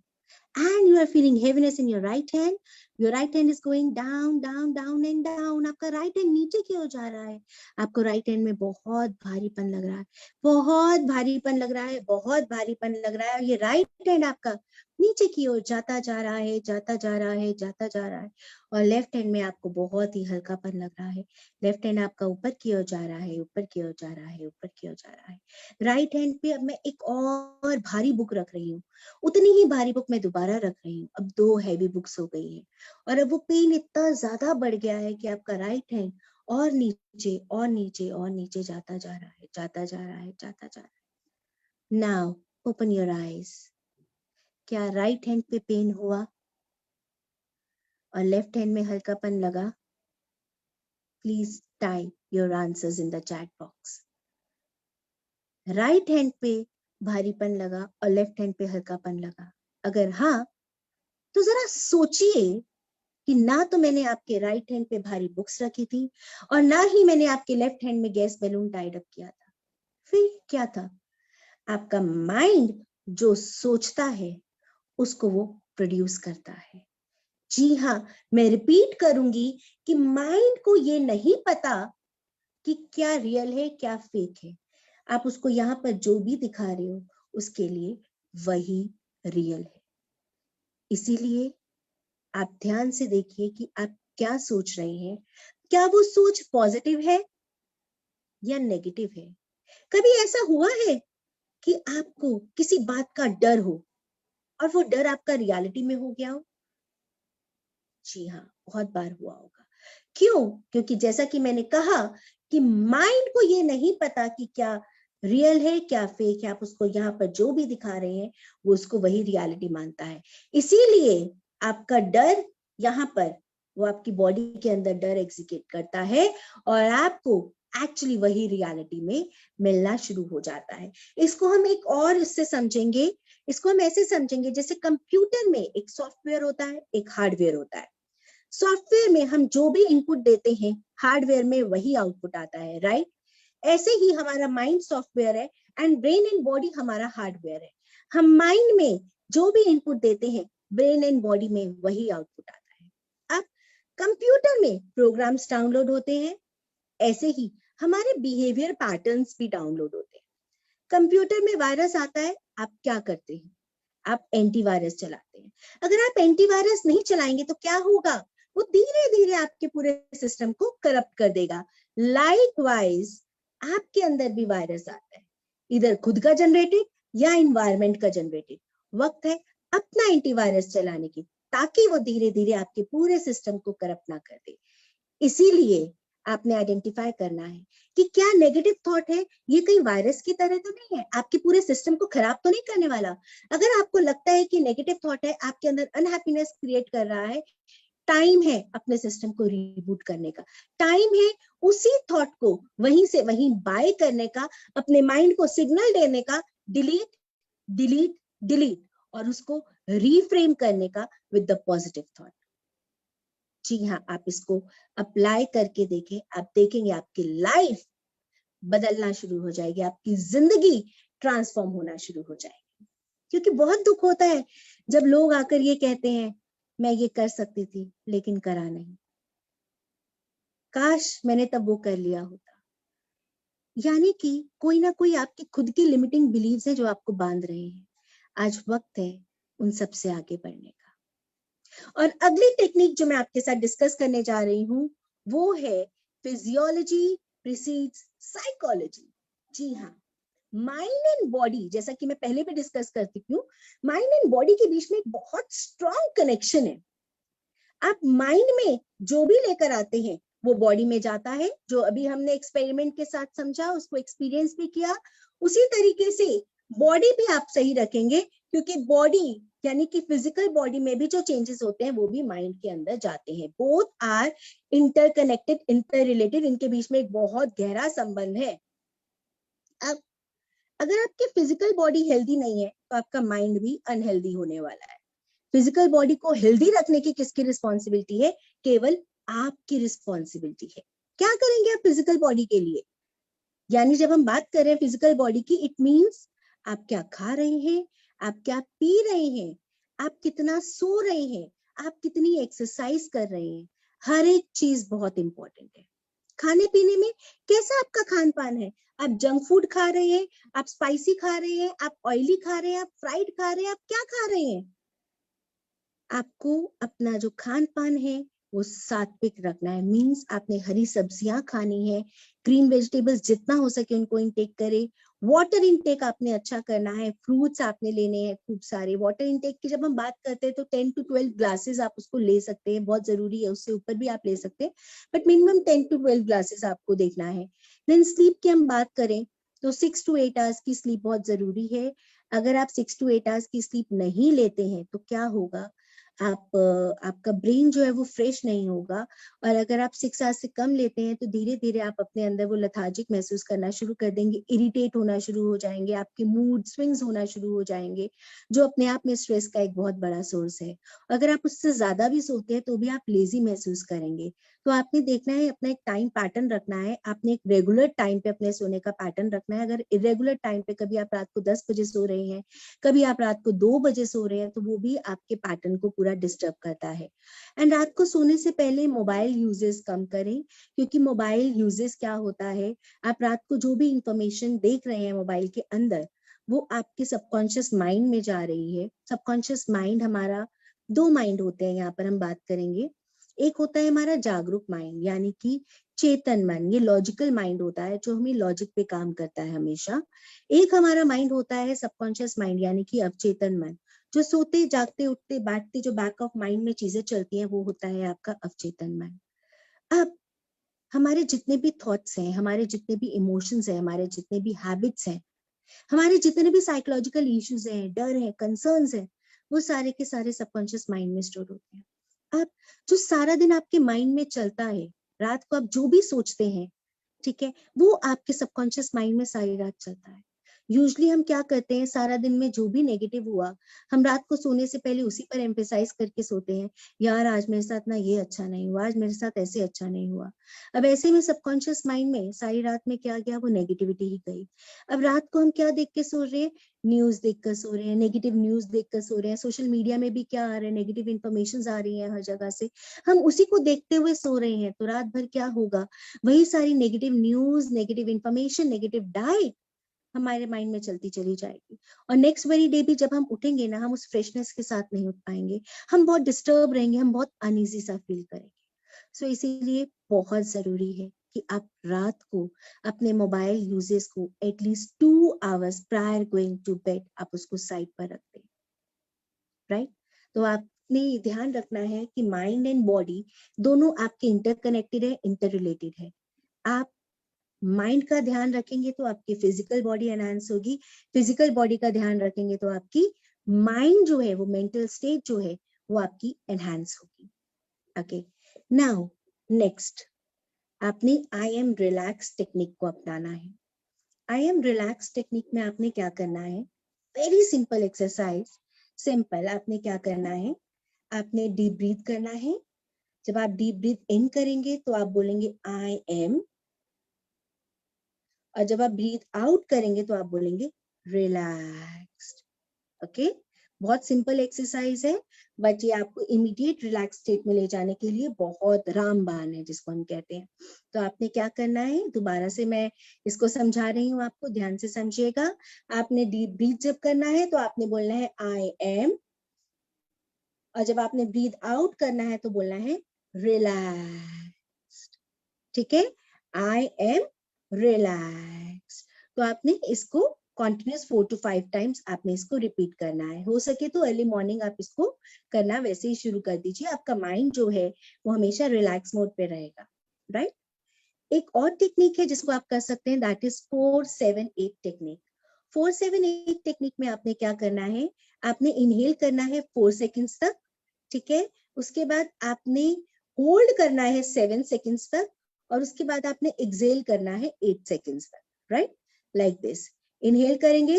And you are feeling heaviness in your right hand. Your right hand is going down down down and down, आपका राइट हैंड नीचे की ओर जा रहा है, आपको right hand में बहुत भारीपन लग रहा है, बहुत भारीपन लग रहा है, बहुत भारीपन लग रहा है, और ये राइट हैंड आपका नीचे की ओर जाता जा रहा है, जाता जा रहा है, जाता जा रहा है, और लेफ्ट हैंड में आपको बहुत ही हल्कापन लग रहा है, लेफ्ट हैंड आपका ऊपर की ओर जा रहा है, ऊपर की ओर जा रहा है, ऊपर की ओर जा रहा है। राइट हैंड पे अब मैं एक और भारी बुक रख रही हूँ, उतनी ही भारी बुक मैं दोबारा रख रही हूँ, अब 2 हैवी बुक्स हो गई है, और अब वो पेन इतना ज्यादा बढ़ गया है कि आपका राइट हैंड और नीचे और नीचे और नीचे जाता जा रहा है, जाता जा रहा है, जाता जा रहा है। Now open your eyes. क्या राइट हैंड पे पेन हुआ और लेफ्ट हैंड में हल्कापन लगा? Please type your answers in the chat box. Right hand पे भारीपन लगा और लेफ्ट हैंड पे हल्कापन लगा? अगर हाँ, तो जरा सोचिए कि ना तो मैंने आपके राइट हैंड पे भारी बुक्स रखी थी और ना ही मैंने आपके लेफ्ट हैंड में गैस बैलून टाइड अप किया था। फिर क्या था? आपका माइंड जो सोचता है उसको वो प्रोड्यूस करता है। जी हाँ, मैं रिपीट करूंगी कि माइंड को ये नहीं पता कि क्या रियल है क्या फेक है। आप उसको यहाँ पर जो भी दिखा रहे हो उसके लिए वही रियल है। इसीलिए आप ध्यान से देखिए कि आप क्या सोच रहे हैं, क्या वो सोच पॉजिटिव है या नेगेटिव है। कभी ऐसा हुआ है कि आपको किसी बात का डर हो और वो डर आपका रियलिटी में हो गया हो? जी हाँ, बहुत बार हुआ होगा। क्यों? क्योंकि जैसा कि मैंने कहा कि माइंड को ये नहीं पता कि क्या रियल है क्या फेक है। आप उसको यहाँ पर जो भी दिखा रहे हैं वो उसको वही रियलिटी मानता है। इसीलिए आपका डर यहाँ पर वो आपकी बॉडी के अंदर डर एग्जीक्यूट करता है और आपको एक्चुअली वही रियलिटी में मिलना शुरू हो जाता है। इसको हम एक और इससे समझेंगे, इसको हम ऐसे समझेंगे जैसे कंप्यूटर में एक सॉफ्टवेयर होता है, एक हार्डवेयर होता है। सॉफ्टवेयर में हम जो भी इनपुट देते हैं हार्डवेयर में वही आउटपुट आता है, राइट? ऐसे ही हमारा माइंड सॉफ्टवेयर है एंड ब्रेन एंड बॉडी हमारा हार्डवेयर है। हम माइंड में जो भी इनपुट देते हैं ब्रेन एंड बॉडी में वही आउटपुट आता है। अब कंप्यूटर में प्रोग्राम्स डाउनलोड होते हैं, ऐसे ही हमारे बिहेवियर पैटर्न्स भी डाउनलोड होते हैं। कंप्यूटर में वायरस आता है, आप क्या करते हैं? आप एंटीवायरस चलाते हैं। अगर आप एंटीवायरस नहीं चलाएंगे तो क्या होगा? वो धीरे धीरे आपके पूरे सिस्टम को करप्ट कर देगा। लाइकवाइज आपके अंदर भी वायरस आता है, इधर खुद का जनरेटेड या इन्वायरमेंट का जनरेटेड। वक्त है अपना एंटीवायरस चलाने की, ताकि वो धीरे धीरे आपके पूरे सिस्टम को करप्ट ना कर दे। इसीलिए आपने आइडेंटिफाई करना है कि क्या नेगेटिव थॉट है, ये कहीं वायरस की तरह तो नहीं है, आपके पूरे सिस्टम को खराब तो नहीं करने वाला। अगर आपको लगता है कि नेगेटिव थॉट है, आपके अंदर अनहैप्पीनेस क्रिएट कर रहा है, टाइम है अपने सिस्टम को रिबूट करने का। टाइम है उसी थॉट को वहीं से वहीं बाय करने का, अपने माइंड को सिग्नल देने का, डिलीट डिलीट डिलीट, और उसको रीफ्रेम करने का विद द पॉजिटिव थॉट। जी हाँ, आप इसको अप्लाई करके देखें, आप देखेंगे आपकी लाइफ बदलना शुरू हो जाएगी, आपकी जिंदगी ट्रांसफॉर्म होना शुरू हो जाएगी। क्योंकि बहुत दुख होता है जब लोग आकर ये कहते हैं मैं ये कर सकती थी लेकिन करा नहीं, काश मैंने तब वो कर लिया होता। यानी कि कोई ना कोई आपकी खुद की लिमिटिंग बिलीव्स है जो आपको बांध रहे हैं। आज वक्त है उन सब से आगे बढ़ने का। और अगली टेक्निक जो मैं आपके साथ डिस्कस करने जा रही हूँ वो है फिजियोलॉजी प्रीसीड्स साइकोलॉजी। जी हाँ, माइंड एंड बॉडी, जैसा कि मैं पहले भी डिस्कस कर चुकी हूँ, माइंड एंड बॉडी के बीच में एक बहुत स्ट्रॉन्ग कनेक्शन है। आप माइंड में जो भी लेकर आते हैं वो बॉडी में जाता है, जो अभी हमने एक्सपेरिमेंट के साथ समझा, उसको एक्सपीरियंस भी किया, उसी तरीके से बॉडी भी आप सही रखेंगे, क्योंकि बॉडी यानी कि फिजिकल बॉडी में भी जो चेंजेस होते हैं वो भी माइंड के अंदर जाते हैं। Both are interconnected, interrelated, इनके बीच में एक बहुत गहरा संबंध है। अब अगर आपकी फिजिकल बॉडी हेल्दी नहीं है तो आपका माइंड भी अनहेल्दी होने वाला है। फिजिकल बॉडी को हेल्दी रखने की किसकी रिस्पॉन्सिबिलिटी है? केवल आपकी रिस्पॉन्सिबिलिटी है। क्या करेंगे आप फिजिकल बॉडी के लिए? यानी जब हम बात कर रहे हैं फिजिकल बॉडी की, इट मींस आप क्या खा रहे हैं, आप क्या पी रहे हैं, आप कितना सो रहे हैं, आप कितनी एक्सरसाइज कर रहे हैं, हर एक चीज बहुत इंपॉर्टेंट है। खाने पीने में कैसा आपका खान पान है, आप जंक फूड खा रहे हैं, आप स्पाइसी खा रहे हैं, आप ऑयली खा रहे हैं, आप फ्राइड खा रहे हैं, आप क्या खा रहे हैं? आपको अपना जो खान पान है वो सात्विक रखना है। मींस आपने हरी सब्जियां खानी है, ग्रीन वेजिटेबल्स जितना हो सके उनको इंटेक करें, वाटर इंटेक आपने अच्छा करना है, फ्रूट्स आपने लेने हैं खूब सारे। वाटर इंटेक की जब हम बात करते हैं तो 10 to 12 ग्लासेस आप उसको ले सकते हैं, बहुत जरूरी है, उससे ऊपर भी आप ले सकते हैं, बट मिनिमम 10 to 12 ग्लासेस आपको देखना है। देन स्लीप की हम बात करें तो 6 to 8 आवर्स की स्लीप बहुत जरूरी है। अगर आप 6 to 8 आवर्स की स्लीप नहीं लेते हैं तो क्या होगा, आपका ब्रेन जो है वो फ्रेश नहीं होगा, और अगर आप 6 आवर्स से कम लेते हैं तो धीरे धीरे आप अपने अंदर वो लथार्जिक महसूस करना शुरू कर देंगे, इरिटेट होना शुरू हो जाएंगे, आपके मूड स्विंग्स होना शुरू हो जाएंगे, जो अपने आप में स्ट्रेस का एक बहुत बड़ा सोर्स है। अगर आप उससे ज्यादा भी सोते हैं तो भी आप लेजी महसूस करेंगे। तो आपने देखना है, अपना एक टाइम पैटर्न रखना है, आपने एक रेगुलर टाइम पे अपने सोने का पैटर्न रखना है। अगर इरेगुलर टाइम पे कभी आप रात को 10 बजे सो रहे हैं, कभी आप रात को 2 बजे सो रहे हैं, तो वो भी आपके पैटर्न को पूरा डिस्टर्ब करता है। एंड रात को सोने से पहले मोबाइल यूजेस कम करें, क्योंकि मोबाइल यूजेस क्या होता है, आप रात को जो भी इंफॉर्मेशन देख रहे हैं मोबाइल के अंदर, वो आपके सबकॉन्शियस माइंड में जा रही है। सबकॉन्शियस माइंड हमारा, दो माइंड होते हैं यहाँ पर हम बात करेंगे। एक होता है हमारा जागरूक माइंड, यानी कि चेतन मन, ये लॉजिकल माइंड होता है जो हमें लॉजिक पे काम करता है हमेशा। एक हमारा माइंड होता है सबकॉन्शियस माइंड, यानी कि अवचेतन मन, जो सोते जागते उठते बैठते जो बैक ऑफ माइंड में चीजें चलती हैं, वो होता है आपका अवचेतन मन। अब हमारे जितने भी थॉट्स हैं, हमारे जितने भी इमोशंस हैं, हमारे जितने भी हैबिट्स हैं, हमारे जितने भी साइकोलॉजिकल इश्यूज हैं, डर है, कंसर्न्स हैं, वो सारे के सारे सबकॉन्शियस माइंड में स्टोर होते हैं। अब जो सारा दिन आपके माइंड में चलता है, रात को आप जो भी सोचते हैं, ठीक है, वो आपके सबकॉन्शियस माइंड में सारी रात चलता है। यूजली हम क्या करते हैं, सारा दिन में जो भी नेगेटिव हुआ, हम रात को सोने से पहले उसी पर एम्फेसाइज करके सोते हैं, यार आज मेरे साथ ना ये अच्छा नहीं हुआ, आज मेरे साथ ऐसे अच्छा नहीं हुआ। अब ऐसे में सबकॉन्शियस माइंड में सारी रात में क्या गया, वो नेगेटिविटी ही गई। अब रात को हम क्या देख के सो रहे हैं, न्यूज देखकर सो रहे हैं, नेगेटिव न्यूज देखकर सो रहे हैं, सोशल मीडिया में भी क्या आ रहा है, नेगेटिव इन्फॉर्मेशन आ रही है हर जगह से, हम उसी को देखते हुए सो रहे हैं। तो रात भर क्या होगा, वही सारी negative news, negative information, negative diet हमारे माइंड में चलती चली जाएगी। और नेक्स्ट वेरी डे भी जब हम उठेंगे ना, हम उस फ्रेशनेस के साथ नहीं उठ पाएंगे, हम बहुत डिस्टर्ब रहेंगे, हम बहुत अनईजी सा फील करेंगे। सो इसीलिए बहुत जरूरी है कि आप रात को अपने मोबाइल यूजेस को at least 2 hours prior going to bed आप उसको साइड पर रख दें, राइट। तो आपने ध्यान रखना है कि माइंड एंड बॉडी दोनों आपके इंटरकनेक्टेड है, इंटर रिलेटेड है। आप माइंड का ध्यान रखेंगे तो आपकी फिजिकल बॉडी एनहांस होगी, फिजिकल बॉडी का ध्यान रखेंगे तो आपकी माइंड जो है, वो मेंटल स्टेट जो है, वो आपकी एनहांस होगी। ओके, नाउ नेक्स्ट आपने आई एम रिलैक्स टेक्निक को अपनाना है। आई एम रिलैक्स टेक्निक में आपने क्या करना है, वेरी सिंपल एक्सरसाइज, सिंपल। आपने क्या करना है, आपने डीप ब्रीथ करना है। जब आप डीप ब्रीथ इन करेंगे तो आप बोलेंगे आई एम, और जब आप ब्रीथ आउट करेंगे तो आप बोलेंगे रिलैक्स्ड। ओके, बहुत सिंपल एक्सरसाइज है, बट ये आपको इमीडिएट रिलैक्स स्टेट में ले जाने के लिए बहुत रामबाण है, जिसको हम कहते हैं। तो आपने क्या करना है, दोबारा से मैं इसको समझा रही हूँ, आपको ध्यान से समझिएगा। आपने डीप ब्रीथ जब करना है तो आपने बोलना है आई एम, और जब आपने ब्रीथ आउट करना है तो बोलना है रिलैक्स्ड। ठीक है, आई एम रिलैक्स। तो आपने इसको कॉन्टिन्यूस 4 to 5 टाइम्स आपने इसको रिपीट करना है। हो सके तो अर्ली मॉर्निंग आप इसको करना वैसे ही शुरू कर दीजिए, आपका माइंड जो है वो हमेशा रिलैक्स मोड पे रहेगा, राइट। एक और टेक्निक है जिसको आप कर सकते हैं, दैट इज 4-7-8 टेक्निक। 4-7-8 टेक्निक में आपने क्या करना है, आपने इनहेल करना है 4 सेकेंड्स तक, ठीक है। उसके बाद आपने होल्ड करना है 7 सेकेंड्स तक, और उसके बाद आपने एक्सेल करना है 8 सेकेंड्स तक, राइट, लाइक दिस। इनहेल करेंगे,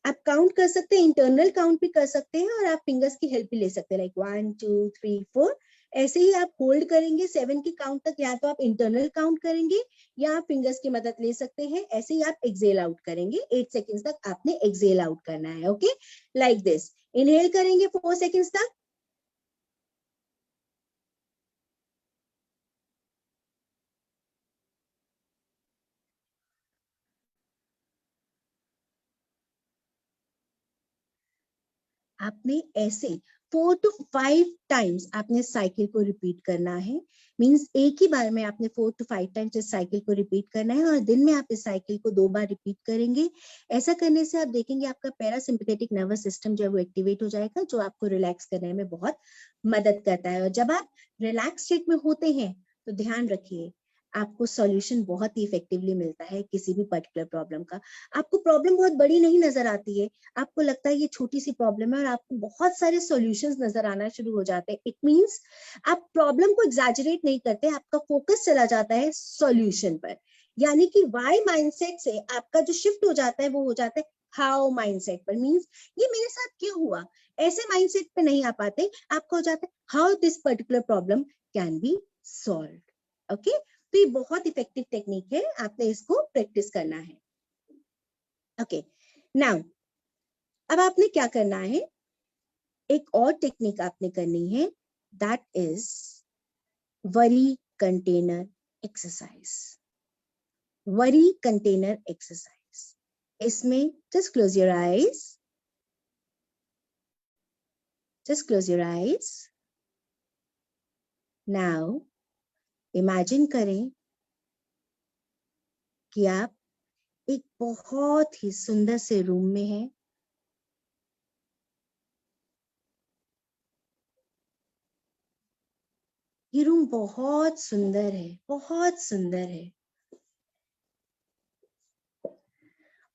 आप काउंट कर सकते हैं, इंटरनल काउंट भी कर सकते हैं, और आप फिंगर्स की हेल्प भी ले सकते हैं, लाइक 1 2 3 4। ऐसे ही आप होल्ड करेंगे 7 की काउंट तक, या तो आप इंटरनल काउंट करेंगे या आप फिंगर्स की मदद ले सकते हैं। ऐसे ही आप एक्सेल आउट करेंगे, 8 सेकेंड्स तक आपने एक्सेल आउट करना है। Okay, like this. इनहेल करेंगे 4 सेकेंड्स तक, आपने ऐसे 4 to 5 टाइम्स आपने साइकिल को रिपीट करना है। मींस एक ही बार में आपने 4 to 5 टाइम्स इस साइकिल को रिपीट करना है और दिन में आप इस साइकिल को 2 बार रिपीट करेंगे। ऐसा करने से आप देखेंगे आपका पैरासिम्पैथेटिक नर्वस सिस्टम जो है वो एक्टिवेट हो जाएगा, जो आपको रिलैक्स करने में बहुत मदद करता है। और जब आप रिलैक्स स्टेट में होते हैं तो ध्यान रखिए आपको सॉल्यूशन बहुत ही इफेक्टिवली मिलता है किसी भी पर्टिकुलर प्रॉब्लम का। आपको प्रॉब्लम बहुत बड़ी नहीं नजर आती है, आपको लगता है ये छोटी सी प्रॉब्लम है और आपको बहुत सारे सॉल्यूशंस नजर आना शुरू हो जाते हैं। इट मींस आप प्रॉब्लम को एग्जैजरेट नहीं करते, आपका फोकस चला जाता है सॉल्यूशन पर। यानी कि वाई माइंडसेट से आपका जो शिफ्ट हो जाता है वो हो जाता है हाउ माइंडसेट पर। मींस ये मेरे साथ क्यों हुआ, ऐसे माइंडसेट पे नहीं आ पाते, आपको हो जाता है how this particular problem can be solve. Okay, तो ये बहुत इफेक्टिव टेक्निक है, आपने इसको प्रैक्टिस करना है। ओके, नाउ अब आपने क्या करना है, एक और टेक्निक आपने करनी है, that is worry container exercise. Worry container exercise, इसमें just close your eyes, just close your eyes. Now imagine करें कि आप एक बहुत ही सुंदर से रूम में हैं। ये रूम बहुत सुंदर है, बहुत सुंदर है,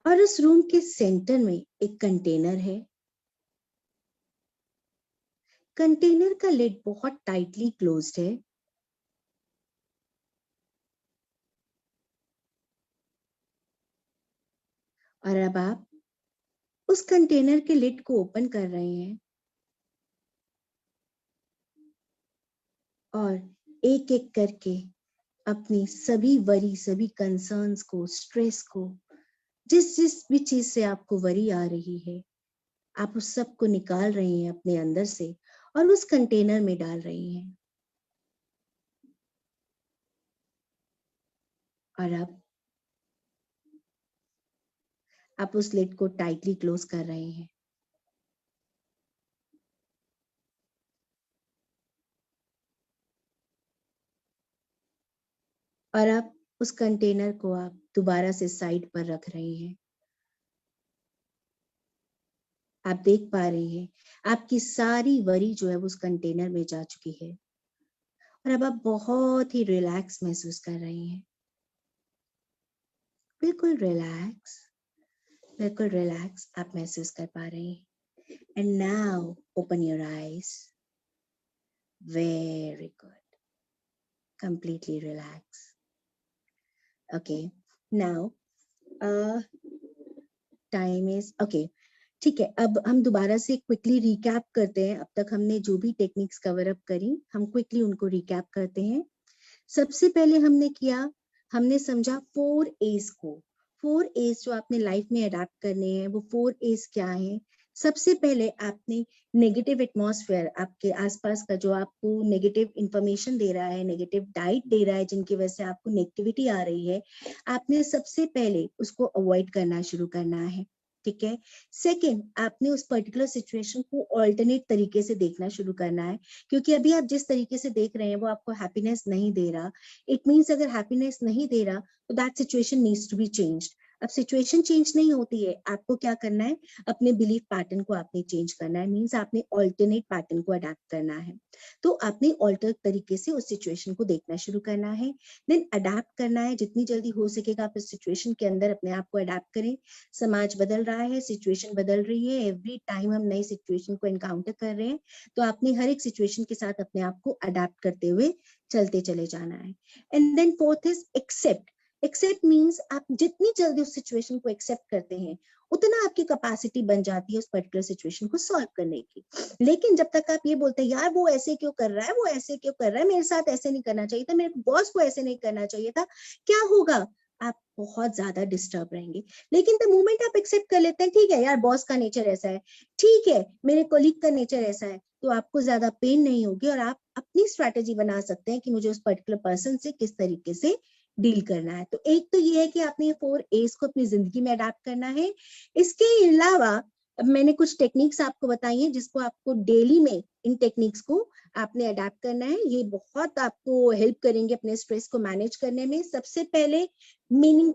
और उस रूम के सेंटर में एक कंटेनर है। कंटेनर का लिड बहुत टाइटली क्लोज्ड है। और अब आप उस कंटेनर के लिड को ओपन कर रहे हैं और एक एक करके अपनी सभी वरी, सभी कंसर्न्स को, स्ट्रेस को, जिस जिस भी चीज से आपको वरी आ रही है, आप उस सब को निकाल रहे हैं अपने अंदर से और उस कंटेनर में डाल रहे हैं। और अब आप उस लिड को टाइटली क्लोज कर रहे हैं। और अब उस कंटेनर को आप दोबारा से साइड पर रख रहे हैं। आप देख पा रहे हैं आपकी सारी वरी जो है वो उस कंटेनर में जा चुकी है और अब आप बहुत ही रिलैक्स महसूस कर रहे हैं। बिल्कुल रिलैक्स, बिल्कुल रिलैक्स आप महसूस कर पा रहे हैं। And now open your eyes. Very good, completely relax. Okay, now time is okay, ठीक है। अब हम दोबारा से क्विकली रिकैप करते हैं। अब तक हमने जो भी टेक्निक्स कवर अप करी, हम क्विकली उनको रिकैप करते हैं। सबसे पहले हमने किया, हमने समझा 4 A's को। 4 A's जो आपने लाइफ में अडैप्ट करने हैं, वो 4 A's क्या हैं? सबसे पहले आपने नेगेटिव एटमॉस्फेयर, आपके आसपास का जो आपको नेगेटिव इंफॉर्मेशन दे रहा है, नेगेटिव डाइट दे रहा है, जिनकी वजह से आपको नेगेटिविटी आ रही है, आपने सबसे पहले उसको अवॉइड करना शुरू करना है। ठीक है। सेकेंड, आपने उस पर्टिकुलर सिचुएशन को ऑल्टरनेट तरीके से देखना शुरू करना है, क्योंकि अभी आप जिस तरीके से देख रहे हैं वो आपको हैप्पीनेस नहीं दे रहा। इट मीन्स अगर हैप्पीनेस नहीं दे रहा तो that situation needs to be changed. अब सिचुएशन चेंज नहीं होती है, आपको क्या करना है, अपने बिलीफ पैटर्न को आपने चेंज करना है। मीन्स आपने ऑल्टरनेट पैटर्न को अडेप्ट करना है। तो आपने ऑल्टर तरीके से उस सिचुएशन को देखना शुरू करना है, देन अडेप्ट करना है। जितनी जल्दी हो सकेगा आप इस सिचुएशन के अंदर अपने आप को अडेप्ट करें। समाज बदल रहा है, सिचुएशन बदल रही है, एवरी टाइम हम नई सिचुएशन को एनकाउंटर कर रहे हैं, तो आपने हर एक सिचुएशन के साथ अपने आप को अडेप्ट करते हुए चलते चले जाना है। And then fourth is accept. Accept means आप जितनी जल्दी उस सिचुएशन को एक्सेप्ट करते हैं, उतना आपकी कैपेसिटी बन जाती है उस पर्टिकुलर सिचुएशन को सॉल्व करने की। लेकिन जब तक आप ये बोलते हैं यार वो ऐसे क्यों कर रहा है, वो ऐसे क्यों कर रहा है, मेरे साथ ऐसे नहीं करना चाहिए था, मेरे बॉस को ऐसे नहीं करना चाहिए था, क्या होगा, आप बहुत ज्यादा डिस्टर्ब रहेंगे। लेकिन द मोमेंट आप एक्सेप्ट कर लेते हैं, ठीक है यार बॉस का नेचर ऐसा है, ठीक है मेरे कोलीग का नेचर ऐसा है, तो आपको ज्यादा पेन नहीं होगी और आप अपनी स्ट्रैटेजी बना सकते हैं कि मुझे उस पर्टिकुलर पर्सन से किस तरीके से डील करना है। तो एक तो ये है कि आपने ये 4 A's को अपनी जिंदगी में अडैप्ट करना है। इसके अलावा अब मैंने कुछ टेक्निक्स आपको बताई हैं जिसको आपको डेली में इन टेक्निक्स को आपने अडेप्ट करना है। ये बहुत आपको हेल्प करेंगे अपने स्ट्रेस को मैनेज करने में। सबसे पहले मीनिंग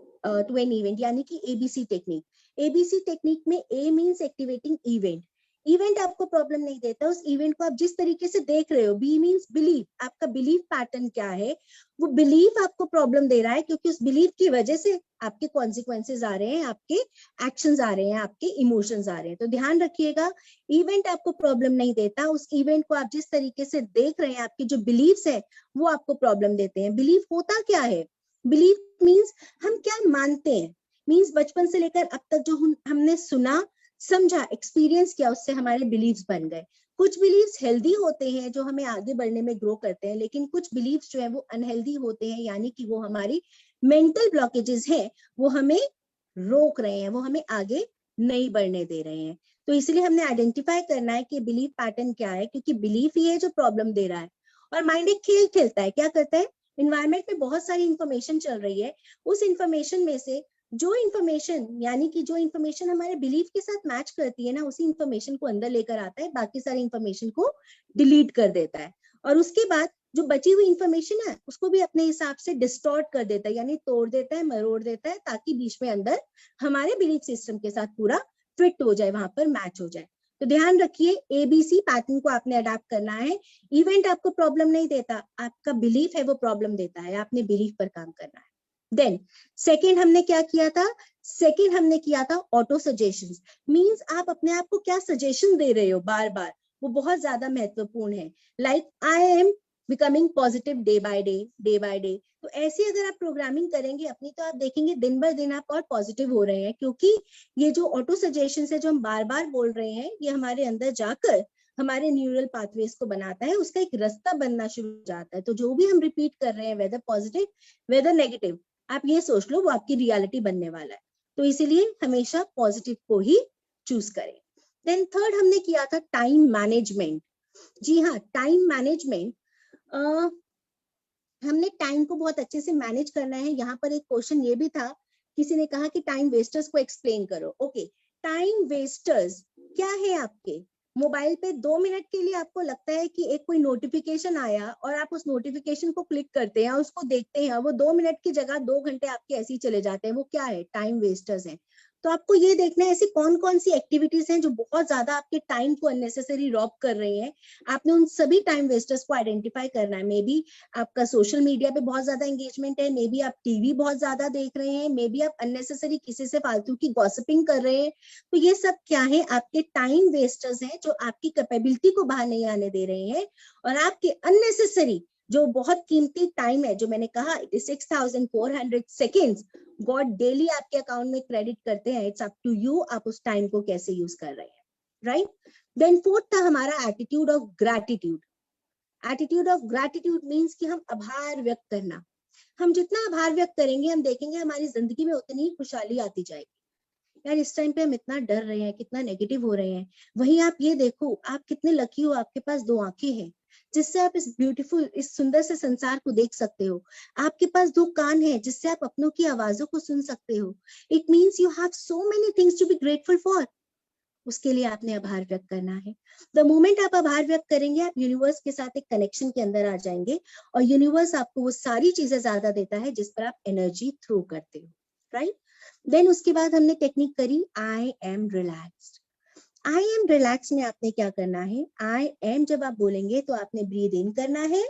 टू एन इवेंट यानी कि एबीसी टेक्निक। एबीसी टेक्निक में ए मीन्स एक्टिवेटिंग इवेंट। इवेंट आपको प्रॉब्लम नहीं देता, उस इवेंट को आप जिस तरीके से देख रहे हो। बी मीन्स बिलीफ, आपका बिलीफ पैटर्न क्या है, वो बिलीफ आपको प्रॉब्लम दे रहा है क्योंकि उस बिलीफ की वजह से आपके कॉन्सिक्वेंसेज आ रहे हैं, आपके एक्शंस आ रहे हैं, आपके इमोशंस आ रहे हैं। तो ध्यान रखिएगा, इवेंट आपको प्रॉब्लम नहीं देता, उस इवेंट को आप जिस तरीके से देख रहे हैं, आपके जो बिलीफ्स है वो आपको प्रॉब्लम देते हैं। बिलीफ होता क्या है? बिलीफ मीन्स हम क्या मानते हैं, मीन्स बचपन से लेकर अब तक जो हमने सुना समझा एक्सपीरियंस किया, उससे हमारे बिलीव्स बन गए। कुछ बिलीव्स हेल्दी होते हैं जो हमें आगे बढ़ने में ग्रो करते हैं, लेकिन कुछ बिलीव्स जो है वो अनहेल्दी होते हैं, यानी कि वो हमारी मेंटल ब्लॉकेजेस हैं, वो हमें रोक रहे हैं, वो हमें आगे नहीं बढ़ने दे रहे हैं। तो इसलिए हमने आइडेंटिफाई करना है कि बिलीफ पैटर्न क्या है, क्योंकि बिलीफ ही है जो प्रॉब्लम दे रहा है। और माइंड एक खेल खेलता है, क्या करता है, इन्वायरमेंट में बहुत सारी इंफॉर्मेशन चल रही है, उस इंफॉर्मेशन में से जो इंफॉर्मेशन यानी कि जो इंफॉर्मेशन हमारे बिलीफ के साथ मैच करती है ना, उसी इंफॉर्मेशन को अंदर लेकर आता है, बाकी सारी इंफॉर्मेशन को डिलीट कर देता है। और उसके बाद जो बची हुई इंफॉर्मेशन है उसको भी अपने हिसाब से डिस्टॉर्ट कर देता है, यानी तोड़ देता है, मरोड़ देता है, ताकि बीच में अंदर हमारे बिलीफ सिस्टम के साथ पूरा फिट हो जाए, वहां पर मैच हो जाए। तो ध्यान रखिए, एबीसी पैटर्न को आपने अडॉप्ट करना है। इवेंट आपको प्रॉब्लम नहीं देता, आपका बिलीफ है वो प्रॉब्लम देता है, आपने बिलीफ पर काम करना है। देन सेकेंड हमने क्या किया था, सेकेंड हमने किया था ऑटो सजेशंस। मींस आप अपने आप को क्या सजेशन दे रहे हो बार बार, वो बहुत ज्यादा महत्वपूर्ण है। Like I am becoming positive day by day, day by day. तो ऐसी अगर आप प्रोग्रामिंग करेंगे अपनी, तो आप देखेंगे दिन ब दिन आप और पॉजिटिव हो रहे हैं, क्योंकि ये जो ऑटो सजेशंस है जो हम बार बार बोल रहे हैं, ये हमारे अंदर जाकर हमारे न्यूरल पाथवेज को बनाता है, उसका एक रास्ता बनना शुरू हो जाता है। तो जो भी हम रिपीट कर रहे हैं, वेदर पॉजिटिव वेदर नेगेटिव, आप ये सोच लो वो आपकी रियलिटी बनने वाला है। तो इसीलिए हमेशा पॉजिटिव को ही चूज करें। देन थर्ड हमने किया था टाइम मैनेजमेंट। जी हाँ, टाइम मैनेजमेंट, हमने टाइम को बहुत अच्छे से मैनेज करना है। यहाँ पर एक क्वेश्चन ये भी था, किसी ने कहा कि टाइम वेस्टर्स को एक्सप्लेन करो। ओके, टाइम वेस्टर्स क्या है? आपके मोबाइल पे 2 मिनट के लिए आपको लगता है कि एक कोई नोटिफिकेशन आया और आप उस नोटिफिकेशन को क्लिक करते हैं और उसको देखते हैं, वो 2 मिनट की जगह 2 घंटे आपके ऐसे ही चले जाते हैं, वो क्या है? टाइम वेस्टर्स हैं। तो आपको ये देखना है ऐसी कौन कौन सी एक्टिविटीज हैं जो बहुत ज्यादा आपके टाइम को अननेसेसरी रॉब कर रही हैं। आपने उन सभी टाइम वेस्टर्स को आइडेंटिफाई करना है। मे बी आपका सोशल मीडिया पे बहुत ज्यादा एंगेजमेंट है, मे बी आप टीवी बहुत ज्यादा देख रहे हैं, मे बी आप अननेसेसरी किसी से फालतू की गॉसिपिंग कर रहे हैं। तो ये सब क्या है? आपके टाइम वेस्टर्स हैं जो आपकी कैपेबिलिटी को बाहर नहीं आने दे रहे हैं, और आपके अननेसेसरी जो बहुत कीमती टाइम है, जो मैंने कहा 6400 सेकेंड्स गॉड डेली आपके अकाउंट में क्रेडिट करते हैं। इट्स अप टू यू, आप उस टाइम को कैसे यूज कर रहे हैं, राइट? देन फोर्थ था हमारा attitude of gratitude. Attitude of gratitude means कि हम आभार व्यक्त करना। हम जितना आभार व्यक्त करेंगे, हम देखेंगे हमारी जिंदगी में उतनी ही खुशहाली आती जाएगी। यार इस टाइम पे हम इतना डर रहे हैं, कितना नेगेटिव हो रहे हैं, वहीं आप ये देखो आप कितने लकी हो, आपके पास 2 आंखें हैं जिससे आप इस ब्यूटीफुल, इस सुंदर से संसार को देख सकते हो। आपके पास 2 कान हैं जिससे आप अपनों की आवाजों को सुन सकते हो। It means you have so many things to be grateful for. उसके लिए आपने आभार व्यक्त करना है। द मोमेंट आप आभार व्यक्त करेंगे, आप यूनिवर्स के साथ एक कनेक्शन के अंदर आ जाएंगे, और यूनिवर्स आपको वो सारी चीजें ज्यादा देता है जिस पर आप एनर्जी थ्रो करते हो, राइट? देन उसके बाद हमने टेक्निक करी I am relaxed. I am relax में आपने क्या करना है, आई एम जब आप बोलेंगे तो आपने ब्रीद इन करना है,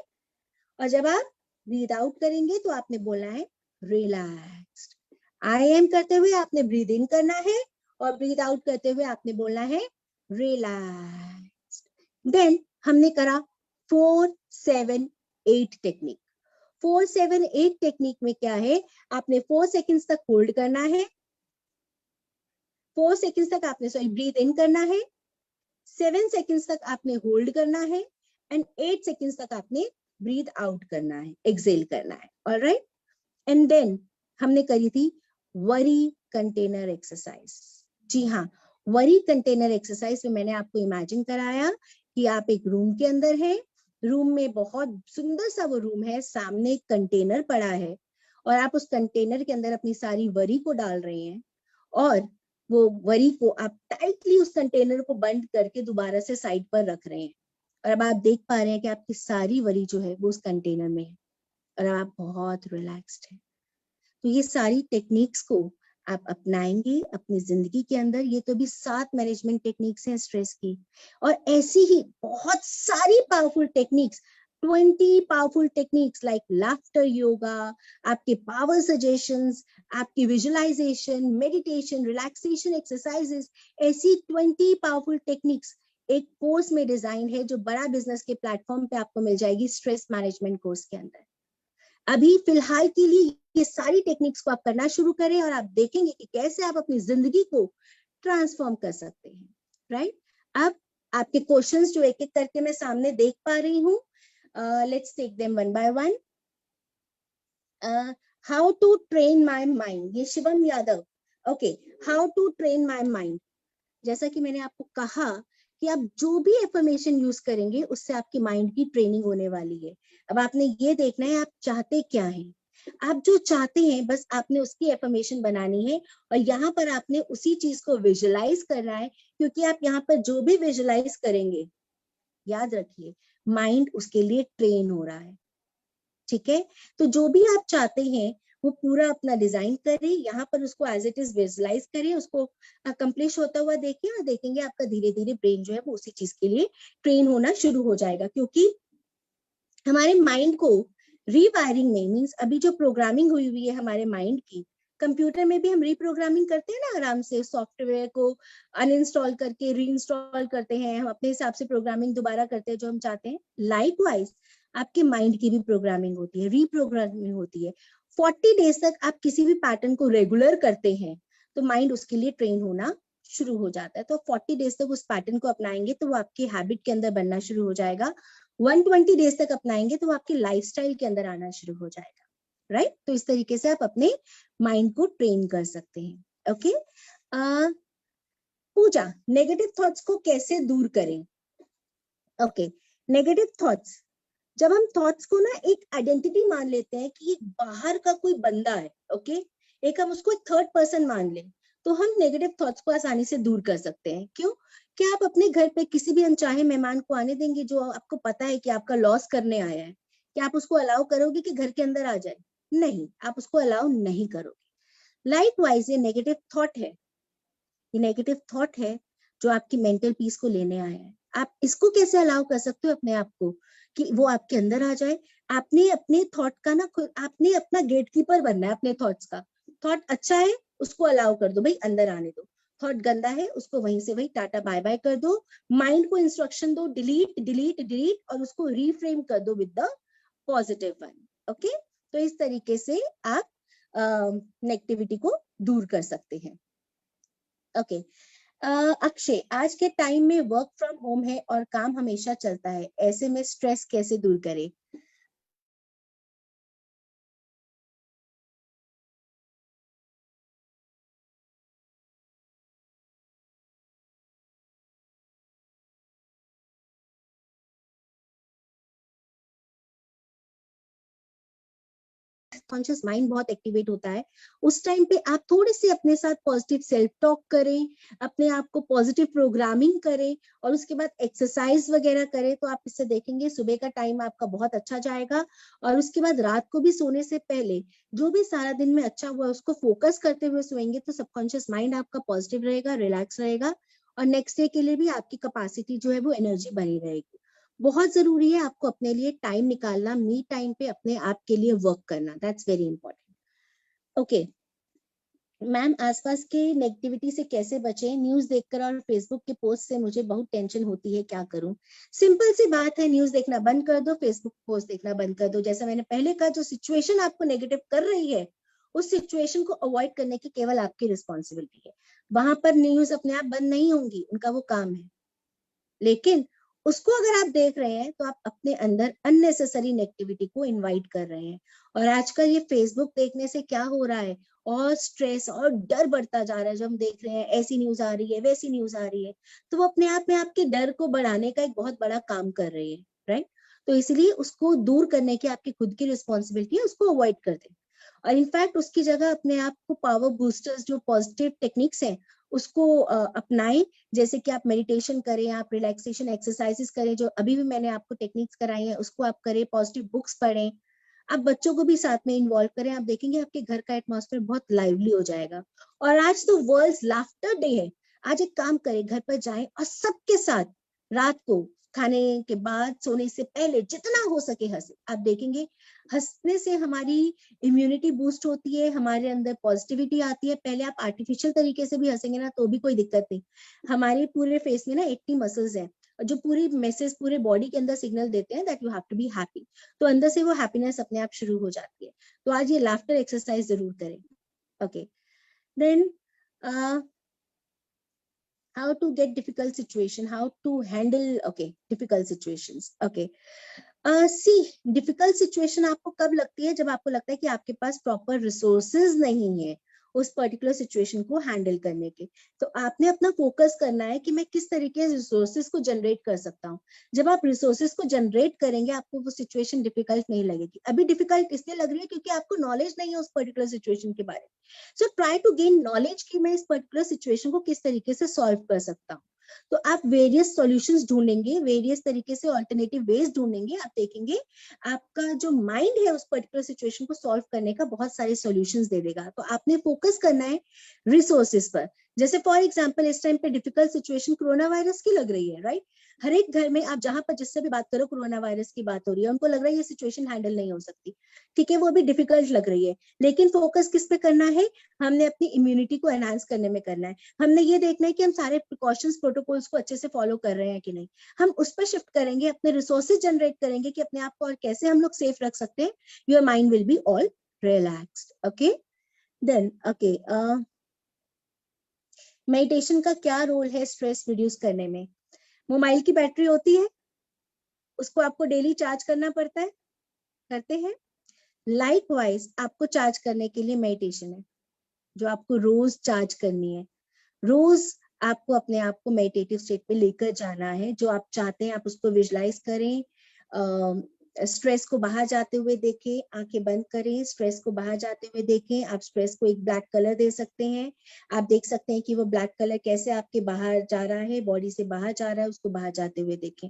और जब आप ब्रीद आउट करेंगे तो आपने बोलना है रिलैक्स्ड। आई एम करते हुए आपने ब्रीद इन करना है, और ब्रीद आउट करते हुए आपने बोलना है रिलैक्स्ड। देन हमने करा 4-7-8 टेक्निक। 4-7-8 टेक्निक में क्या है, आपने 4 सेकेंड्स तक होल्ड करना है, 4 सेकेंड्स तक आपने ब्रीद इन करना है, 7 सेकेंड्स तक आपने होल्ड करना है, एंड 8 सेकेंड्स तक आपने ब्रीद आउट करना है, एक्सेल करना है। ऑलराइट, एंड देन हमने करी थी वरी कंटेनर एक्सरसाइज। जी हाँ, वरी कंटेनर एक्सरसाइज में मैंने आपको इमेजिन कराया कि आप एक रूम के अंदर हैं, रूम में बहुत सुंदर सा वो रूम है, सामने एक कंटेनर पड़ा है, और आप उस कंटेनर के अंदर अपनी सारी वरी को डाल रहे हैं, और वो वरी को आप टाइटली उस कंटेनर को बंद करके दोबारा से साइड पर रख रहे हैं, और अब आप देख पा रहे हैं कि आपकी सारी वरी जो है वो उस कंटेनर में है और आप बहुत रिलैक्स्ड हैं। तो ये सारी टेक्निक्स को आप अपनाएंगे अपनी जिंदगी के अंदर। ये तो भी 7 मैनेजमेंट टेक्निक्स हैं स्ट्रेस की, और ऐसी ही बहुत सारी powerful techniques, 20 powerful techniques like laughter yoga, आपके पावर सजेशंस, आपकी विजुअलाइजेशन, मेडिटेशन, रिलैक्सेशन एक्सरसाइजेस, ऐसी 20 पावरफुल टेक्निक्स एक कोर्स में डिजाइन है जो बड़ा बिजनेस के प्लेटफॉर्म पे आपको मिल जाएगी स्ट्रेस मैनेजमेंट कोर्स के अंदर। अभी फिलहाल के लिए ये सारी टेक्निक्स को आप करना शुरू करें और आप देखेंगे कि कैसे आप अपनी जिंदगी को ट्रांसफॉर्म कर सकते हैं, राइट? अब आपके क्वेश्चंस जो एक एक करके मैं सामने देख पा रही हूँ, let's take them one by one. How to train my mind, ये Shivam Yadav. Okay, how to train my mind, जैसा कि मैंने आपको कहा कि आप जो भी एफर्मेशन यूज करेंगे उससे आपकी माइंड की ट्रेनिंग होने वाली है। अब आपने ये देखना है आप चाहते क्या हैं, आप जो चाहते हैं बस आपने उसकी एफर्मेशन बनानी है, और यहाँ पर आपने उसी चीज को विजुअलाइज करना है, क्योंकि आप यहाँ पर जो भी विजुअलाइज करेंगे, याद रखिए, माइंड उसके लिए ट्रेन हो रहा है, ठीक है? तो जो भी आप चाहते हैं वो पूरा अपना डिजाइन करें, यहाँ पर उसको एज इट इज विजुअलाइज करें, उसको अकम्प्लिश होता हुआ देखें, और देखेंगे आपका धीरे धीरे ब्रेन जो है वो उसी चीज के लिए ट्रेन होना शुरू हो जाएगा। क्योंकि हमारे माइंड को रीवायरिंग में मीन्स अभी जो प्रोग्रामिंग हुई है हमारे माइंड की, कंप्यूटर में भी हम रीप्रोग्रामिंग करते हैं ना, आराम से सॉफ्टवेयर को अनइंस्टॉल करके रीइंस्टॉल करते हैं, हम अपने हिसाब से प्रोग्रामिंग दोबारा करते हैं जो हम चाहते हैं। लाइकवाइज आपके माइंड की भी प्रोग्रामिंग होती है, रीप्रोग्रामिंग होती है। 40 डेज तक आप किसी भी पैटर्न को रेगुलर करते हैं तो माइंड उसके लिए ट्रेन होना शुरू हो जाता है। तो 40 डेज तक उस पैटर्न को अपनाएंगे तो वो आपकी हैबिट के अंदर बनना शुरू हो जाएगा। 120 डेज तक अपनाएंगे तो वो आपकी लाइफस्टाइल के अंदर आना शुरू हो जाएगा, राइट? तो इस तरीके से आप अपने माइंड को ट्रेन कर सकते हैं। ओके, पूजा, नेगेटिव थॉट्स को कैसे दूर करें? ओके, नेगेटिव थॉट्स, जब हम थॉट्स को ना एक आइडेंटिटी मान लेते हैं कि एक बाहर का कोई बंदा है, ओके, एक हम उसको एक थर्ड पर्सन मान लें, तो हम नेगेटिव थॉट्स को आसानी से दूर कर सकते हैं। क्यों? क्या आप अपने घर पे किसी भी अनचाहे मेहमान को आने देंगे जो आपको पता है कि आपका लॉस करने आया है? क्या आप उसको अलाउ करोगे कि घर के अंदर आ जाए? नहीं, आप उसको अलाउ नहीं करोगे। लाइकवाइज ये नेगेटिव थॉट है, ये नेगेटिव थॉट है जो आपकी मेंटल पीस को लेने आया है। आप इसको कैसे अलाउ कर सकते हो अपने आप को कि वो आपके अंदर आ जाए? आपने अपने थॉट का ना आपने अपना गेटकीपर बनना है अपने थॉट्स का। थॉट अच्छा है उसको अलाउ कर दो भाई, अंदर आने दो। थॉट गंदा है उसको वहीं से वही टाटा बाय बाय कर दो। माइंड को इंस्ट्रक्शन दो, डिलीट डिलीट डिलीट, और उसको रीफ्रेम कर दो with the positive one. Okay, तो इस तरीके से आप नेगेटिविटी को दूर कर सकते हैं। ओके, अक्षय, आज के टाइम में वर्क फ्रॉम होम है और काम हमेशा चलता है, ऐसे में स्ट्रेस कैसे दूर करें? कॉन्शियस माइंड बहुत एक्टिवेट होता है, उस टाइम पे आप थोड़ी सी अपने साथ पॉजिटिव सेल्फ टॉक करें, अपने आप को पॉजिटिव प्रोग्रामिंग करें, और उसके बाद एक्सरसाइज वगैरह करें, तो आप इससे देखेंगे सुबह का टाइम आपका बहुत अच्छा जाएगा। और उसके बाद रात को भी सोने से पहले जो भी सारा दिन में अच्छा हुआ उसको फोकस करते हुए सोएंगे तो सबकॉन्शियस माइंड आपका पॉजिटिव रहेगा, रिलैक्स रहेगा, और नेक्स्ट डे के लिए भी आपकी कैपेसिटी जो है वो एनर्जी बनी रहेगी। बहुत जरूरी है आपको अपने लिए टाइम निकालना, मी टाइम पे अपने आप के लिए वर्क करना, that's very important. Okay ma'am, आसपास के नेगेटिविटी से कैसे बचें? न्यूज देखकर और फेसबुक के पोस्ट से मुझे बहुत टेंशन होती है, क्या करूं? सिंपल सी बात है, न्यूज देखना बंद कर दो, फेसबुक पोस्ट देखना बंद कर दो। जैसा मैंने पहले कहा, जो सिचुएशन आपको नेगेटिव कर रही है उस सिचुएशन को अवॉइड करने की केवल आपकी रिस्पॉन्सिबिलिटी है। वहां पर न्यूज अपने आप बंद नहीं होंगी, उनका वो काम है, लेकिन उसको अगर आप देख रहे हैं तो आप अपने अंदर अननेसेसरी नेगेटिविटी को इनवाइट कर रहे हैं। और आजकल ये फेसबुक देखने से क्या हो रहा है, और स्ट्रेस और डर बढ़ता जा रहा है। जो हम देख रहे हैं ऐसी न्यूज आ रही है, वैसी न्यूज आ रही है, तो वो अपने आप में आपके डर को बढ़ाने का एक बहुत बड़ा काम कर रही है, राइट? तो इसलिए उसको दूर करने की आपकी खुद की रिस्पॉन्सिबिलिटी है, उसको अवॉइड कर दें। और इनफैक्ट उसकी जगह अपने आप को पावर बूस्टर्स, जो पॉजिटिव टेक्निक्स हैं, उसको अपनाएं। जैसे कि आप मेडिटेशन करें, आप रिलैक्सेशन एक्सरसाइजेस करें, जो अभी भी मैंने आपको टेक्निक्स कराई हैं उसको आप करें, पॉजिटिव बुक्स पढ़ें, आप बच्चों को भी साथ में इन्वॉल्व करें। आप देखेंगे आपके घर का एटमॉस्फेयर बहुत लाइवली हो जाएगा। और आज तो वर्ल्ड लाफ्टर डे है। आज एक काम करें, घर पर जाएं और सबके साथ रात को खाने के बाद सोने से पहले जितना हो सके हंसे। आप देखेंगे हंसने से हमारी इम्यूनिटी बूस्ट होती है, हमारे अंदर पॉजिटिविटी आती है। पहले आप आर्टिफिशियल तरीके से भी हंसेंगे ना तो भी कोई दिक्कत नहीं। हमारे पूरे फेस में ना 80 मसल्स हैं जो पूरी मैसेज पूरे बॉडी के अंदर सिग्नल देते हैं that you have to be happy. तो अंदर से वो हैप्पीनेस अपने आप शुरू हो जाती है। तो आज ये लाफ्टर एक्सरसाइज जरूर करें। Okay, then how to get difficult situation, how to handle difficult situations. See, difficult situation आपको कब लगती है? जब आपको लगता है कि आपके पास proper resources नहीं है उस पर्टिकुलर सिचुएशन को हैंडल करने के। तो आपने अपना फोकस करना है कि मैं किस तरीके से रिसोर्सेज को जनरेट कर सकता हूँ। जब आप रिसोर्सेज को जनरेट करेंगे आपको वो सिचुएशन डिफिकल्ट नहीं लगेगी। अभी डिफिकल्ट इसलिए लग रही है क्योंकि आपको नॉलेज नहीं है उस पर्टिकुलर सिचुएशन के बारे में। So try to gain knowledge कि मैं इस पर्टिकुलर सिचुएशन को किस तरीके से सॉल्व कर सकता हूँ। तो आप वेरियस सॉल्यूशंस ढूंढेंगे, वेरियस तरीके से ऑल्टरनेटिव वेज ढूंढेंगे। आप देखेंगे आपका जो माइंड है उस पर्टिकुलर सिचुएशन को सॉल्व करने का बहुत सारे सॉल्यूशंस दे देगा। तो आपने फोकस करना है रिसोर्सेज पर। जैसे फॉर एग्जांपल इस टाइम पे डिफिकल्ट सिचुएशन कोरोना वायरस की लग रही है, राइट? हर एक घर में आप जहां पर जिससे भी बात करो कोरोना वायरस की बात हो रही है, उनको लग रहा है ये सिचुएशन हैंडल नहीं हो सकती। ठीक है, वो भी डिफिकल्ट लग रही है, लेकिन फोकस किस पे करना है? हमने अपनी इम्यूनिटी को एनहांस करने में करना है। हमने ये देखना है कि हम सारे प्रिकॉशंस प्रोटोकॉल्स को अच्छे से फॉलो कर रहे हैं कि नहीं। हम उस पर शिफ्ट करेंगे, अपने रिसोर्सेज जनरेट करेंगे कि अपने आप को और कैसे हम लोग सेफ रख सकते हैं। Your mind will be all relaxed. Okay, then meditation का क्या रोल है स्ट्रेस रिड्यूस करने में? मोबाइल की बैटरी होती है, उसको आपको डेली चार्ज करना पड़ता है, करते हैं। लाइकवाइज आपको चार्ज करने के लिए मेडिटेशन है जो आपको रोज चार्ज करनी है। रोज आपको अपने आप को मेडिटेटिव स्टेट पे लेकर जाना है। जो आप चाहते हैं आप उसको विजुलाइज करें। स्ट्रेस को बाहर जाते हुए देखें, आंखें बंद करें, स्ट्रेस को बाहर जाते हुए देखें। आप स्ट्रेस को एक ब्लैक कलर दे सकते हैं। आप देख सकते हैं कि वो ब्लैक कलर कैसे आपके बाहर जा रहा है, बॉडी से बाहर जा रहा है, उसको बाहर जाते हुए देखें।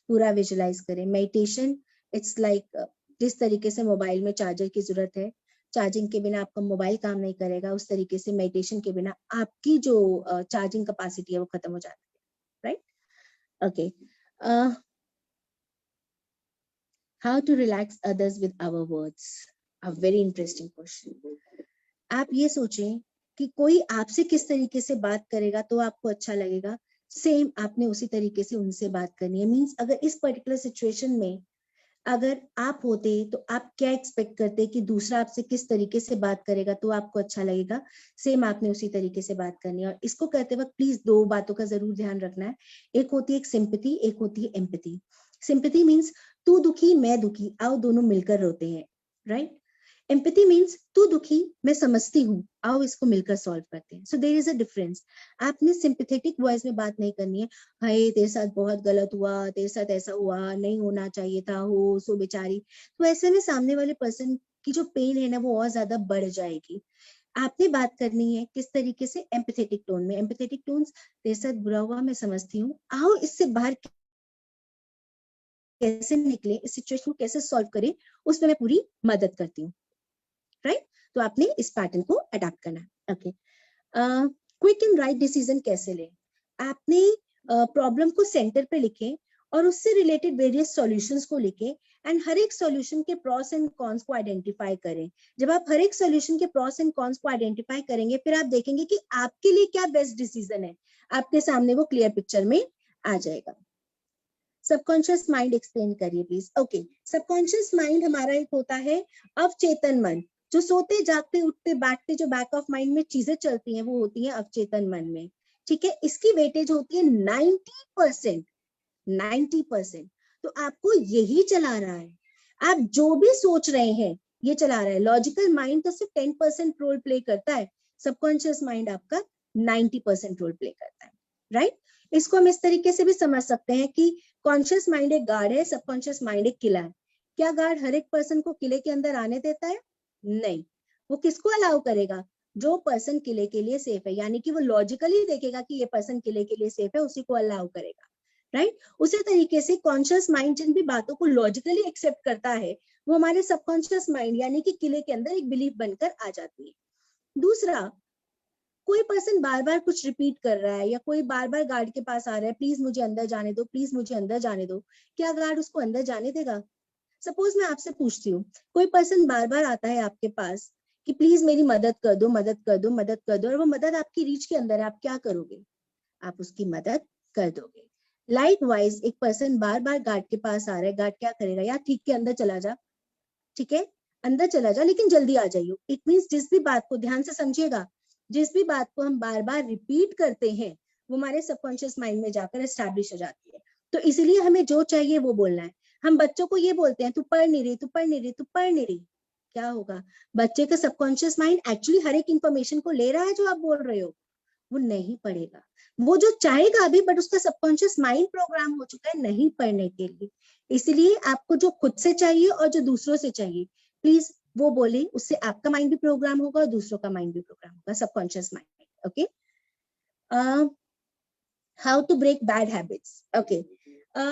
पूरा विजुलाइज करें। मेडिटेशन इट्स लाइक जिस तरीके से मोबाइल में चार्जर की जरूरत है, चार्जिंग के बिना आपका मोबाइल काम नहीं करेगा, उस तरीके से मेडिटेशन के बिना आपकी जो चार्जिंग कैपेसिटी है वो खत्म हो जाती है, right? Okay, how to relax others with our words, a very interesting question. आप ये सोचें कि कोई आपसे किस तरीके से बात करेगा तो आपको अच्छा लगेगा, सेम आपने उसी तरीके से उनसे बात करनी है। मीन्स अगर इस पर्टिकुलर सिचुएशन में अगर आप होते तो आप क्या एक्सपेक्ट करते कि दूसरा आपसे किस तरीके से बात करेगा तो आपको अच्छा लगेगा, सेम आपने उसी तरीके से बात करनी है। और इसको करते वक्त प्लीज दो बातों का जरूर ध्यान रखना है। एक होती है एक सिंपैथी, एक होती है एम्पैथी। सिंपैथी मीन्स तू दुखी मैं दुखी, आओ दोनों मिलकर रोते हैं, राइट? एम्पैथी मीन्स तू दुखी मैं समझती हूँ, आओ इसको मिलकर सॉल्व करते हैं। So there is a difference. आपने सिंपैथेटिक वॉइस में बात नहीं करनी है, हाय तेरे साथ बहुत गलत हुआ, तेरे साथ ऐसा हुआ, नहीं होना चाहिए था, हो सो बेचारी। तो ऐसे में सामने वाले पर्सन की जो पेन है ना वो और ज्यादा बढ़ जाएगी। आपने बात करनी है किस तरीके से? एम्पैथेटिक टोन में। एम्पैथेटिक टोन्स, तेरे साथ बुरा हुआ मैं समझती हूँ, आओ इससे बाहर कैसे निकले, इस सिचुएशन को कैसे सॉल्व करें, उसमें मैं पूरी मदद करती हूँ, राइट? तो आपने इस पैटर्न को अडॉप्ट करना है। Okay, quick and right decision कैसे लें? आपने प्रॉब्लम को सेंटर पे लिखें और उससे रिलेटेड वेरियस सॉल्यूशंस को लिखें एंड हर एक सॉल्यूशन के प्रॉस एंड कॉन्स को आइडेंटिफाई करें। जब आप हर एक सॉल्यूशन के प्रॉस एंड कॉन्स को आइडेंटिफाई करेंगे फिर आप देखेंगे कि आपके लिए क्या बेस्ट डिसीजन है, आपके सामने वो क्लियर पिक्चर में आ जाएगा। सबकॉन्शियस माइंड एक्सप्लेन करिए प्लीज। ओके, सबकॉन्शियस माइंड हमारा एक होता है अवचेतन मन, जो सोते जागते उठते बैठते जो बैक ऑफ माइंड में चीजें चलती हैं वो होती है अवचेतन मन में। ठीक है, इसकी वेटेज होती है 90%। 90%। तो आपको यही चला रहा है, आप जो भी सोच रहे हैं ये चला रहा है। लॉजिकल माइंड तो सिर्फ 10% रोल प्ले करता है, सबकॉन्शियस माइंड आपका 90% रोल प्ले करता है, राइट? इसको हम इस तरीके से भी समझ सकते हैं कि कॉन्शियस माइंड एक गार्ड है, सबकॉन्शियस माइंड एक किला है। क्या गार्ड हर एक पर्सन को किले के अंदर आने देता है? नहीं। वो किसको अलाउ करेगा? जो पर्सन किले के लिए सेफ है, यानी कि वो लॉजिकली देखेगा कि ये पर्सन किले के लिए सेफ है, उसी को अलाउ करेगा, राइट। उसी तरीके से कॉन्शियस माइंड जिन भी बातों को लॉजिकली एक्सेप्ट करता है, वो हमारे सबकॉन्शियस माइंड यानी कि किले के अंदर एक बिलीफ बनकर आ जाती है। दूसरा, कोई पर्सन बार बार कुछ रिपीट कर रहा है, या कोई बार बार गार्ड के पास आ रहा है, प्लीज मुझे अंदर जाने दो, प्लीज मुझे अंदर जाने दो, क्या गार्ड उसको अंदर जाने देगा? सपोज मैं आपसे पूछती हूँ, कोई पर्सन बार बार आता है आपके पास कि प्लीज मेरी मदद कर दो, मदद कर दो, मदद कर दो, और वो मदद आपकी रीच के अंदर है, आप क्या करोगे? आप उसकी मदद कर दोगे। लाइकवाइज एक पर्सन बार बार गार्ड के पास आ रहा है, गार्ड क्या करेगा? यार ठीक के अंदर चला जा, ठीक है अंदर चला जा, लेकिन जल्दी आ जाइयो। इट मीन्स जिस भी बात को, ध्यान से समझिएगा, जिस भी बात को हम बार बार रिपीट करते हैं वो हमारे सबकॉन्शियस माइंड में जाकर एस्टैब्लिश हो जाती है। तो इसीलिए हमें जो चाहिए वो बोलना है। हम बच्चों को ये बोलते हैं, तू पढ़ नहीं रही, तू पढ़ नहीं रही, तू पढ़ नहीं रही, क्या होगा? बच्चे का सबकॉन्शियस माइंड एक्चुअली हर एक इंफॉर्मेशन को ले रहा है जो आप बोल रहे हो, वो नहीं पढ़ेगा। वो जो चाहेगा अभी, बट उसका सबकॉन्शियस माइंड प्रोग्राम हो चुका है नहीं पढ़ने के लिए। इसलिए आपको जो खुद से चाहिए और जो दूसरों से चाहिए, प्लीज वो बोले, उससे आपका माइंड भी प्रोग्राम होगा और दूसरों का माइंड भी प्रोग्राम होगा, subconscious mind. Okay, how to break bad habits. Okay,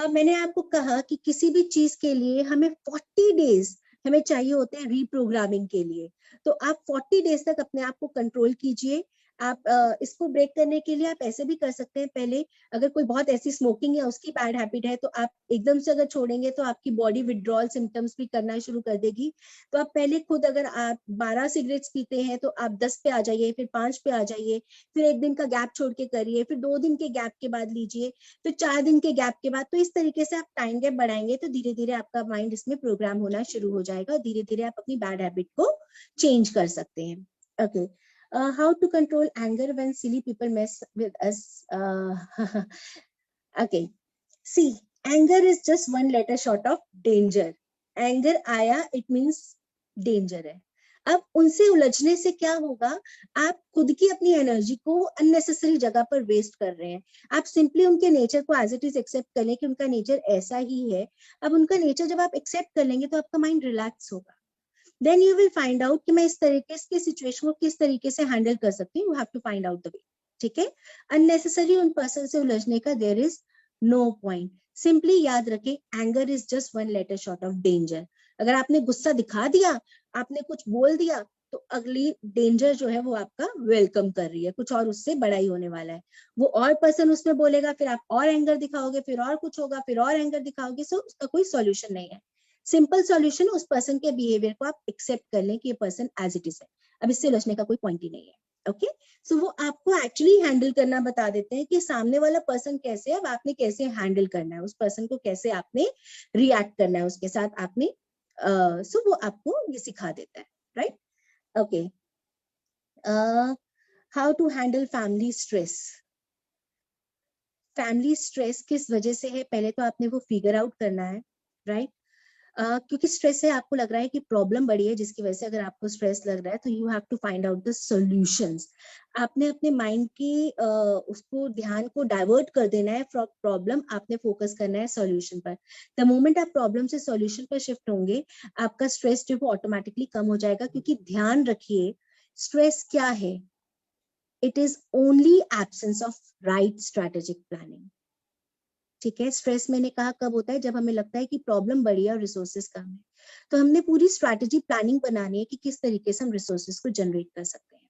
मैंने आपको कहा कि किसी भी चीज के लिए हमें 40 डेज हमें चाहिए होते हैं रीप्रोग्रामिंग के लिए। तो आप 40 डेज तक अपने आप को कंट्रोल कीजिए। आप इसको ब्रेक करने के लिए आप ऐसे भी कर सकते हैं, पहले अगर कोई बहुत ऐसी स्मोकिंग या उसकी बैड हैबिट है, तो आप एकदम से अगर छोड़ेंगे तो आपकी बॉडी विड्रॉल सिम्टम्स भी करना शुरू कर देगी। तो आप पहले खुद, अगर आप 12 सिगरेट्स पीते हैं तो आप 10 पे आ जाइए, फिर 5 पे आ जाइए, फिर एक दिन का गैप छोड़ के करिए, फिर 2 दिन के गैप के बाद लीजिए, फिर 4 दिन के गैप के बाद। तो इस तरीके से आप टाइम गैप बढ़ाएंगे तो धीरे धीरे आपका माइंड इसमें प्रोग्राम होना शुरू हो जाएगा और धीरे धीरे आप अपनी बैड हैबिट को चेंज कर सकते हैं। Okay, how to control anger when silly people mess with us. Okay, see, anger is just one letter short of danger. Anger आया, it means danger है। अब उनसे उलझने से क्या होगा? आप खुद की अपनी एनर्जी को अननेसेसरी जगह पर वेस्ट कर रहे हैं। आप सिंपली उनके नेचर को एज इट इज एक्सेप्ट कर लें कि उनका नेचर ऐसा ही है। अब उनका नेचर जब आप एक्सेप्ट कर लेंगे तो आपका माइंड रिलैक्स होगा। Then you will find out कि मैं इस तरीके की सिचुएशन को किस तरीके से हैंडल कर सकती हूँ। You have to find out the way, ठीक है। अननेसेसरी उन पर्सन से उलझने का there is no point. Simply याद रखें, anger is just one letter short of danger. अगर आपने गुस्सा दिखा दिया, आपने कुछ बोल दिया, तो अगली डेंजर जो है वो आपका वेलकम कर रही है, कुछ और उससे बड़ा ही होने वाला है। वो और पर्सन उसमें बोलेगा, फिर आप और एंगर दिखाओगे, फिर और कुछ होगा, फिर और एंगर दिखाओगे। सो उसका कोई सॉल्यूशन नहीं है। सिंपल सॉल्यूशन, उस पर्सन के बिहेवियर को आप एक्सेप्ट कर लें कि ये पर्सन एज इट इज है, अब इससे उलझने का कोई पॉइंट ही नहीं है। ओके, सो वो आपको एक्चुअली हैंडल करना बता देते हैं कि सामने वाला पर्सन कैसे है, अब आपने कैसे हैंडल करना है उस पर्सन को, कैसे आपने रिएक्ट करना है उसके साथ आपने। सो वो आपको ये सिखा देता है, right. Okay, how to handle family stress. Family stress किस वजह से है, पहले तो आपने वो फिगर आउट करना है, राइट। क्योंकि स्ट्रेस है, आपको लग रहा है कि प्रॉब्लम बड़ी है जिसकी वजह से अगर आपको स्ट्रेस लग रहा है, तो you have to find out the solutions. आपने अपने माइंड की उसको ध्यान को डाइवर्ट कर देना है फ्रॉम प्रॉब्लम, आपने फोकस करना है सॉल्यूशन पर। द मोमेंट आप प्रॉब्लम से सॉल्यूशन पर शिफ्ट होंगे, आपका स्ट्रेस जो है ऑटोमेटिकली कम हो जाएगा। क्योंकि ध्यान रखिए, स्ट्रेस क्या है? It is only absence of right strategic planning, ठीक है। स्ट्रेस मैंने कहा कब होता है? जब हमें लगता है कि प्रॉब्लम बड़ी है और रिसोर्सेज कम है, तो हमने पूरी स्ट्रैटेजी प्लानिंग बनानी है कि किस तरीके से हम रिसोर्सेज को जनरेट कर सकते हैं।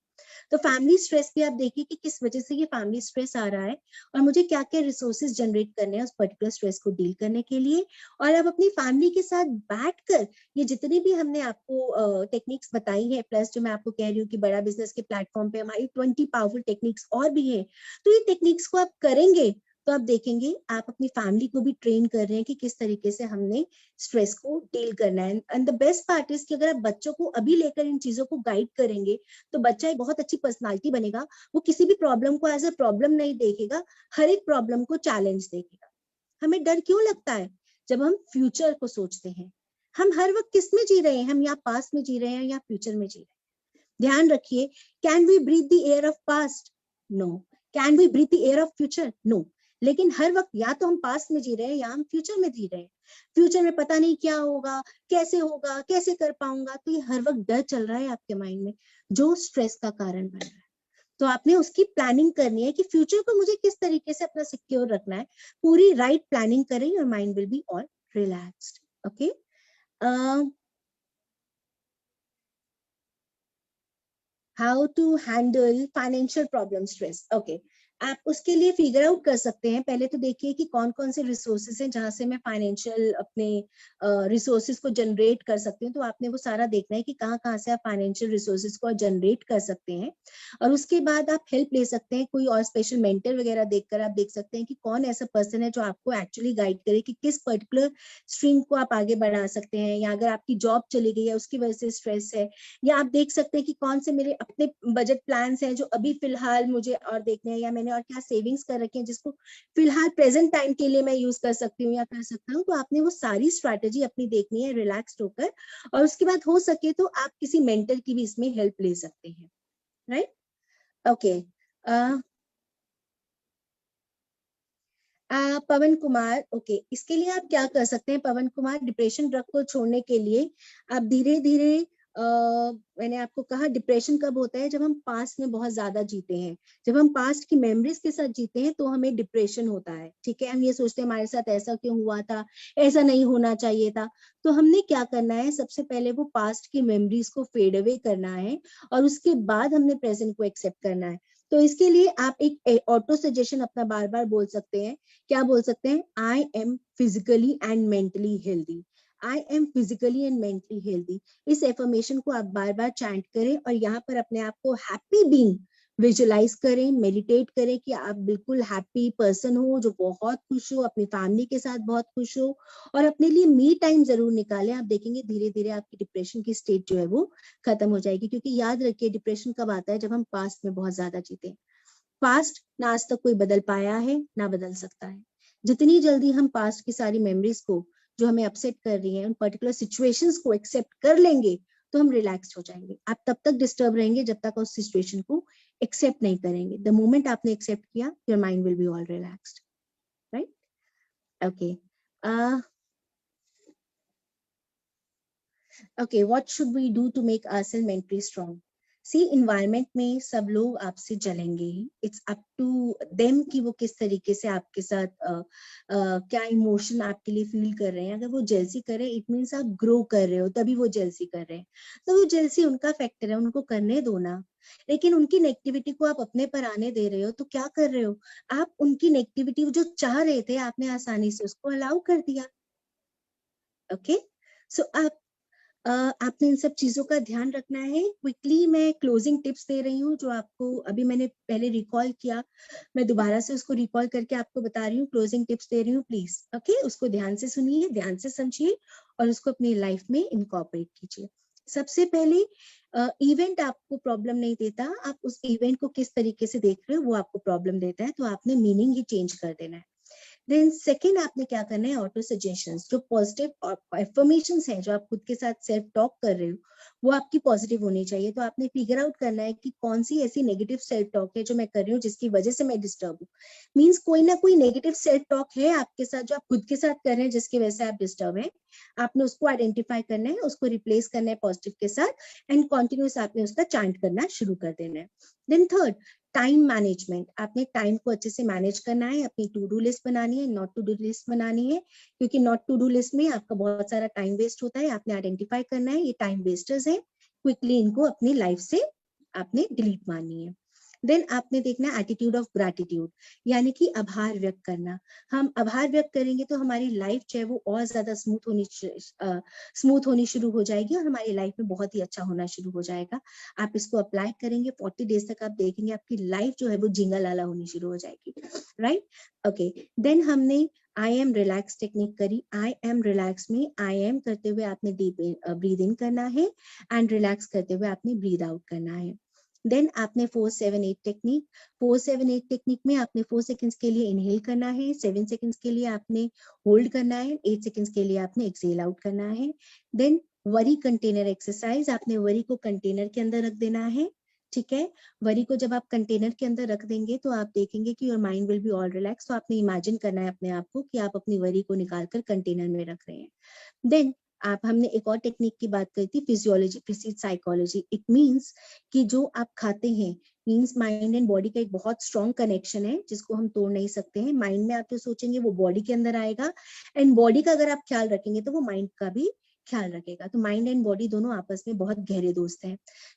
तो फैमिली स्ट्रेस भी आप देखिए कि किस वजह से ये फैमिली स्ट्रेस आ रहा है और मुझे क्या क्या रिसोर्सेज जनरेट करने हैं उस पर्टिकुलर स्ट्रेस को डील करने के लिए। और अब अपनी फैमिली के साथ बैठकर ये जितनी भी हमने आपको टेक्निक्स बताई है, प्लस जो मैं आपको कह रही हूँ कि बड़ा बिजनेस के प्लेटफॉर्म पे हमारी 20 पावरफुल टेक्निक्स और भी है, तो ये टेक्निक्स को आप करेंगे तो आप देखेंगे आप अपनी फैमिली को भी ट्रेन कर रहे हैं कि किस तरीके से हमने स्ट्रेस को डील करना है। And the best part is कि अगर आप बच्चों को अभी लेकर इन चीजों को गाइड करेंगे तो बच्चा एक बहुत अच्छी पर्सनालिटी बनेगा। वो किसी भी प्रॉब्लम को एज अ प्रॉब्लम नहीं देखेगा, हर एक प्रॉब्लम को चैलेंज देखेगा। हमें डर क्यों लगता है? जब हम फ्यूचर को सोचते हैं। हम हर वक्त किस में जी रहे हैं? हम या पास्ट में जी रहे हैं या फ्यूचर में जी रहे हैं? ध्यान रखिए, can we breathe the air of past? No. Can we breathe the air of future? No. लेकिन हर वक्त या तो हम पास्ट में जी रहे हैं या हम फ्यूचर में जी रहे हैं। फ्यूचर में पता नहीं क्या होगा, कैसे कर पाऊंगा, तो ये हर वक्त डर चल रहा है आपके माइंड में, जो स्ट्रेस का कारण बन रहा है। तो आपने उसकी प्लानिंग करनी है कि फ्यूचर को मुझे किस तरीके से अपना सिक्योर रखना है। पूरी राइट प्लानिंग करें, your mind will be all relaxed. Okay, how to handle financial problem stress. Okay, आप उसके लिए फिगर आउट कर सकते हैं। पहले तो देखिए कि कौन कौन से रिसोर्सेज हैं जहां से मैं फाइनेंशियल अपने रिसोर्सेज को जनरेट कर सकती हूँ। तो आपने वो सारा देखना है कि कहाँ कहाँ से आप फाइनेंशियल रिसोर्सेज को जनरेट कर सकते हैं। और उसके बाद आप हेल्प ले सकते हैं, कोई और स्पेशल मेंटर वगैरह देखकर आप देख सकते हैं कि कौन ऐसा पर्सन है जो आपको एक्चुअली गाइड करे कि किस पर्टिकुलर स्ट्रीम को आप आगे बढ़ा सकते हैं। या अगर आपकी जॉब चली गई है उसकी वजह से स्ट्रेस है, या आप देख सकते हैं कि कौन से मेरे अपने बजट प्लान्स हैं जो अभी फिलहाल मुझे और देखने हैं, या मैंने और क्या सेविंग्स कर रखी हैं जिसको फिलहाल प्रेजेंट टाइम के लिए मैं यूज कर सकती हूँ या कर सकता हूँ। तो आपने वो सारी स्ट्रैटेजी अपनी देखनी है रिलैक्स्ड होकर, और उसके बाद हो सके तो आप किसी मेंटर की भी इसमें हेल्प ले सकते हैं। Right, okay. Pawan Kumar, okay, इसके लिए आप क्या कर सकते हैं पवन कुमार, डिप्रेशन ड्रग को छोड़ने के लिए आप धीरे धीरे, मैंने आपको कहा डिप्रेशन कब होता है, जब हम पास्ट में बहुत ज्यादा जीते हैं, जब हम पास्ट की मेमोरीज के साथ जीते हैं तो हमें डिप्रेशन होता है। ठीक है, हम ये सोचते हैं हमारे साथ ऐसा क्यों हुआ था, ऐसा नहीं होना चाहिए था। तो हमने क्या करना है, सबसे पहले वो पास्ट की मेमोरीज को फेड अवे करना है, और उसके बाद हमने प्रेजेंट को एक्सेप्ट करना है। तो इसके लिए आप एक ऑटो सजेशन अपना बार बार बोल सकते हैं। क्या बोल सकते हैं, I am physically and mentally healthy, I am physically and mentally healthy. इस एफर्मेशन को आप बार बार चैंट करें, और यहाँ पर अपने आप को हैप्पी बीइंग विजुलाइज करें, मेडिटेट करें कि आप बिल्कुल हैप्पी पर्सन हो, जो बहुत खुश हो, अपनी फैमिली के साथ बहुत खुश हो, और अपने लिए मी टाइम जरूर निकालें। आप देखेंगे धीरे धीरे आपकी डिप्रेशन की स्टेट जो है वो खत्म हो जाएगी। क्योंकि याद रखिए, डिप्रेशन कब आता है, जब हम पास्ट में बहुत ज्यादा जीते हैं। पास्ट ना आज तक कोई बदल पाया है, ना बदल सकता है। जितनी जल्दी हम पास्ट की सारी मेमोरीज को जो हमें अपसेट कर रही हैं, उन पर्टिकुलर सिचुएशंस को एक्सेप्ट कर लेंगे, तो हम रिलैक्स हो जाएंगे। आप तब तक डिस्टर्ब रहेंगे जब तक उस सिचुएशन को एक्सेप्ट नहीं करेंगे। द मोमेंट आपने एक्सेप्ट किया, your mind will be all relaxed. Right, okay. Okay, what should we do to make ourselves mentally strong. See, environment में सब लोग आपसे जलेंगे ही। इट्स अप टू देम कि वो किस तरीके से आपके साथ क्या इमोशन आपके लिए फील कर रहे हैं। अगर वो जेलसी कर रहे हैं, इट मीन्स आप ग्रो कर रहे हो, तभी वो जेलसी कर रहे हैं। तो वो जेलसी उनका फैक्टर है, उनको करने दो ना। लेकिन उनकी नेगेटिविटी को आप अपने पर आने दे रहे हो, तो क्या कर रहे हो आप, उनकी नेगेटिविटी जो चाह रहे थे आपने आसानी से उसको अलाउ कर दिया। ओके, सो आप आपने इन सब चीजों का ध्यान रखना है। क्विकली मैं क्लोजिंग टिप्स दे रही हूँ, जो आपको अभी मैंने पहले रिकॉल किया, मैं दोबारा से उसको रिकॉल करके आपको बता रही हूँ। क्लोजिंग टिप्स दे रही हूँ, प्लीज ओके, उसको ध्यान से सुनिए, ध्यान से समझिए, और उसको अपनी लाइफ में इनकॉर्पोरेट कीजिए। सबसे पहले, इवेंट आपको प्रॉब्लम नहीं देता, आप उस इवेंट को किस तरीके से देख रहे हो वो आपको प्रॉब्लम देता है। तो आपने मीनिंग ही चेंज कर देना है। देन सेकेंड, आपने क्या करना है, ऑटो सजेशंस, जो पॉजिटिव एफर्मेशंस हैं, जो आप खुद के साथ सेल्फ टॉक कर रहे हो, वो आपकी पॉजिटिव होनी चाहिए। तो आपने फिगर आउट करना है कि कौन सी ऐसी नेगेटिव सेल्फ टॉक है जो मैं कर रही हूँ जिसकी वजह से मैं डिस्टर्ब हूँ। मीन्स कोई ना कोई नेगेटिव सेल्फ टॉक है आपके साथ जो आप खुद के साथ कर रहे हैं जिसकी वजह से आप डिस्टर्ब हैं। आपने उसको आइडेंटिफाई करना है, उसको रिप्लेस करना है पॉजिटिव के साथ, एंड कॉन्टिन्यूस आपने उसका चैंट करना शुरू कर देना है। देन थर्ड, टाइम मैनेजमेंट, आपने टाइम को अच्छे से मैनेज करना है। अपनी टू डू लिस्ट बनानी है, नॉट टू डू लिस्ट बनानी है, क्योंकि नॉट टू डू लिस्ट में आपका बहुत सारा टाइम वेस्ट होता है। आपने आइडेंटिफाई करना है ये टाइम वेस्टर्स हैं, क्विकली इनको अपनी लाइफ से आपने डिलीट मारनी है। देन आपने देखना है एटीट्यूड ऑफ ग्रैटिट्यूड, यानी कि आभार व्यक्त करना। हम आभार व्यक्त करेंगे तो हमारी लाइफ जो है वो और ज्यादा स्मूथ होनी शुरू हो जाएगी, और हमारी लाइफ में बहुत ही अच्छा होना शुरू हो जाएगा। आप इसको अप्लाई करेंगे 40 डेज तक, आप देखेंगे आपकी लाइफ जो है वो जिंगा लाला होनी शुरू हो जाएगी। Right, okay. देन हमने आई एम रिलैक्स टेक्निक करी। आई एम रिलैक्स में आई एम करते हुए आपने डीप ब्रीद इन करना है, एंड रिलैक्स करते हुए आपने ब्रीद आउट करना है। देन आपने 4-7-8 टेक्निक, 4-7-8 टेक्निक में आपने 4 सेकंड्स के लिए इनहेल करना है, 7 सेकंड्स के लिए आपने होल्ड करना है, 8 सेकंड्स के लिए आपने एक्सहेल आउट करना है। देन वरी कंटेनर एक्सरसाइज, आपने वरी को कंटेनर के अंदर रख देना है, ठीक है। वरी को जब आप कंटेनर के अंदर रख देंगे तो आप देखेंगे कि your mind will be all relax. तो आपने इमेजिन करना है अपने आप को कि आप अपनी वरी को निकाल कर कंटेनर में रख रहे हैं। देन आप हमने एक और टेक्निक की बात करी थी, physiology preceded psychology. It means कि जो आप खाते हैं मीन्स माइंड एंड बॉडी का एक बहुत स्ट्रॉन्ग कनेक्शन है जिसको हम तोड़ नहीं सकते हैं। माइंड में आप जो सोचेंगे वो बॉडी के अंदर आएगा, एंड बॉडी का अगर आप ख्याल रखेंगे तो वो माइंड का भी ख्याल रखेगा। तो माइंड एंड बॉडी दोनों आपस में बहुत गहरे दोस्त हैं।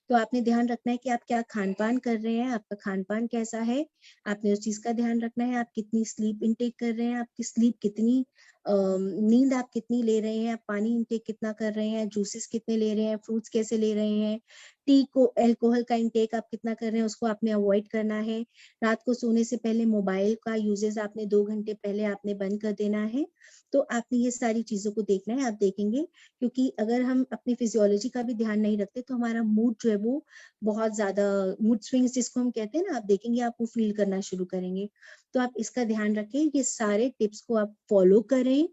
तो आपने ध्यान रखना है कि आप क्या खान पान कर रहे हैं, आपका खान पान कैसा है, आपने उस चीज का ध्यान रखना है। आप कितनी स्लीप इनटेक कर रहे हैं, आपकी स्लीप कितनी, नींद आप कितनी ले रहे हैं, आप पानी इनटेक कितना कर रहे हैं, जूसेस कितने ले रहे हैं, फ्रूट्स कैसे ले रहे हैं, टी को अल्कोहल का इनटेक आप कितना कर रहे हैं, उसको आपने अवॉइड करना है। रात को सोने से पहले मोबाइल का यूजेस आपने 2 घंटे पहले आपने बंद कर देना है। तो आपने ये सारी चीजों को देखना है। आप देखेंगे क्योंकि अगर हम अपनी फिजियोलॉजी का भी ध्यान नहीं रखते तो हमारा मूड जो है वो बहुत ज्यादा, मूड स्विंग्स जिसको हम कहते हैं ना, आप देखेंगे आप वो फील करना शुरू करेंगे। तो आप इसका ध्यान रखें, ये सारे टिप्स को आप फॉलो करें।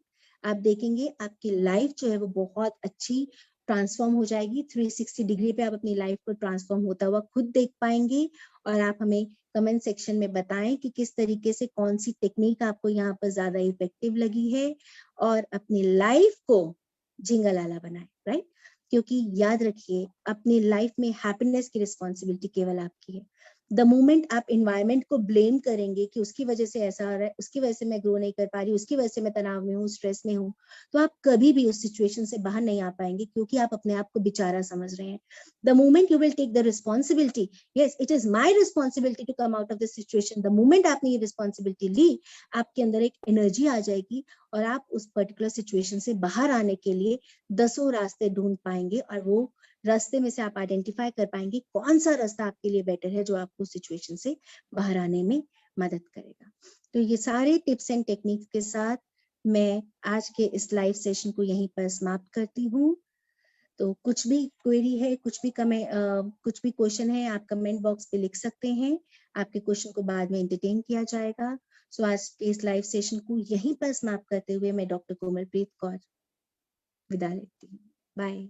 आप देखेंगे आपकी लाइफ जो है वो बहुत अच्छी ट्रांसफॉर्म हो जाएगी। 360 डिग्री पे आप अपनी लाइफ को ट्रांसफॉर्म होता हुआ खुद देख पाएंगे। और आप हमें कमेंट सेक्शन में बताएं कि किस तरीके से कौन सी टेक्निक आपको यहाँ पर ज्यादा इफेक्टिव लगी है, और अपनी लाइफ को झिंगालाला बनाएं, राइट। क्योंकि याद रखिए अपनी लाइफ में हैप्पीनेस की रिस्पॉन्सिबिलिटी केवल आपकी है। द मोमेंट आप इन्वायरमेंट को ब्लेम करेंगे कि उसकी वजह से ऐसा हो रहा है, उसकी वजह से मैं ग्रो नहीं कर पा रही, उसकी वजह से मैं तनाव में हूँ, स्ट्रेस में हूँ, तो आप कभी भी उस सिचुएशन से बाहर नहीं आ पाएंगे, क्योंकि आप अपने आप को बेचारा समझ रहे हैं। The moment you will take the responsibility, yes it is my responsibility to come out of this situation, the moment आपने ये रिस्पॉन्सिबिलिटी ली, आपके अंदर एक एनर्जी आ जाएगी और आप उस पर्टिकुलर सिचुएशन से बाहर आने के लिए 10 रास्ते ढूंढ पाएंगे, और वो रास्ते में से आप आइडेंटिफाई कर पाएंगे कौन सा रास्ता आपके लिए बेटर है जो आपको सिचुएशन से बाहर आने में मदद करेगा। तो ये सारे टिप्स एंड टेक्निक्स के साथ मैं आज के इस लाइव सेशन को यहीं पर समाप्त करती हूँ। तो कुछ भी क्वेरी है, कुछ भी क्वेश्चन है, आप कमेंट बॉक्स पे लिख सकते हैं। आपके क्वेश्चन को बाद में एंटरटेन किया जाएगा। सो आज के इस लाइव सेशन को यहीं पर समाप्त करते हुए मैं डॉक्टर कोमलप्रीत कौर विदा लेती हूँ। बाय।